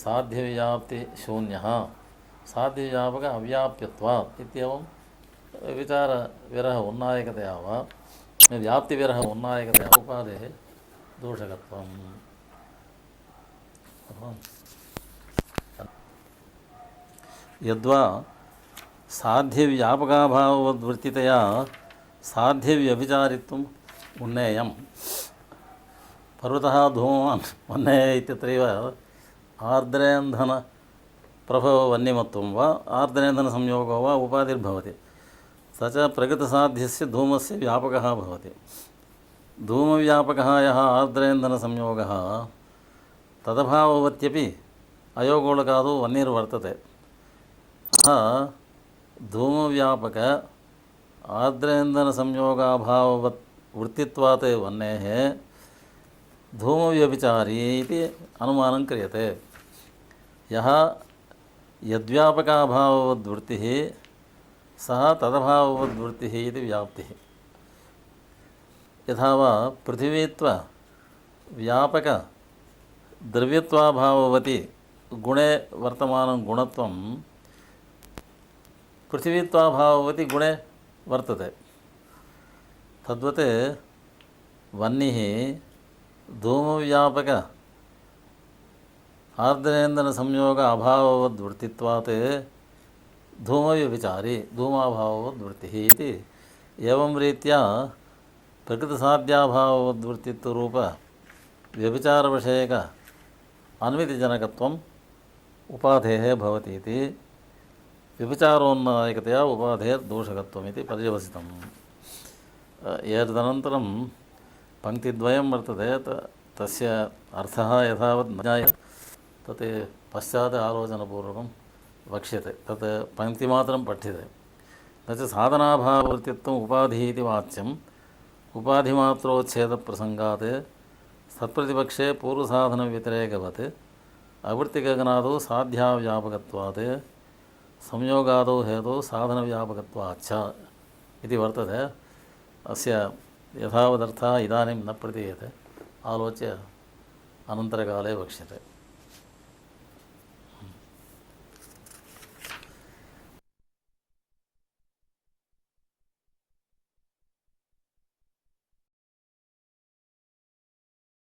Speaker 1: साध्यव्याप्तिशून्यः साध्यव्यापक अव्याप्यत्वात् इत्येवं व्यभिचारविरह उन्नायकतया वा व्याप्तिविरह उन्नायकतया उपाधेः दोषकत्वम्। यद्वा साध्यव्यापकाभाववद्वृत्तितया साध्यव्यभिचारित्वम् उन्नेयम् पर्वतः धूमवान् वह्नेय इत्यत्रैव आर्द्रेन्धनप्रभववह्निमत्वं वा आर्द्रेन्धनसंयोगो वा उपाधिर्भवति। स च प्रकृतसाध्यस्य धूमस्य व्यापकः भवति। धूमव्यापकः यः आर्द्रेन्धनसंयोगः तदभाववत्यपि अयोगोळकादौ वह्निर्वर्तते। अतः धूमव्यापक आर्द्रेन्धनसंयोगाभाववत् वृत्तित्वात् वह्नेः धूमव्यभिचारी इति अनुमानं क्रियते। यः यद्व्यापकाभाववद्वृत्तिः सः तदभाववद्वृत्तिः इति व्याप्तिः। यथा वा पृथिवीत्वव्यापकद्रव्यत्वाभाववति गुणे वर्तमानं गुणत्वं पृथिवीत्वाभाववति गुणे वर्तते। तद्वत् वह्निः धूमव्यापक आर्द्रेन्धनसंयोग अभाववद्वृत्तित्वात् धूमव्यभिचारी धूमाभाववद्वृत्तिः इति एवं रीत्या प्रकृतिसाध्याभाववद्वृत्तित्वरूप व्यभिचारविषयक अन्वितिजनकत्वम् उपाधेः भवति इति व्यभिचारोन्नायकतया उपाधेर्दोषकत्वमिति पर्यवसितम्। एतदनन्तरं पङ्क्तिद्वयं वर्तते। तस्य अर्थः यथावत् न ज्ञायते तत् पश्चात् आलोचनपूर्वकं वक्ष्यते। तत् पङ्क्तिमात्रं पठ्यते। न च साधनाभाववृत्तित्वम् उपाधिः इति वाच्यम् उपाधिमात्रोच्छेदप्रसङ्गात् सत्प्रतिपक्षे पूर्वसाधनव्यतिरेकवत् अवृत्तिगगनादौ साध्याव्यापकत्वात् संयोगादौ हेतौ साधनव्यापकत्वाच्च इति वर्तते। अस्य यथावदर्थः इदानीं न प्रतीयते, आलोच्य अनन्तरकाले वक्ष्यते।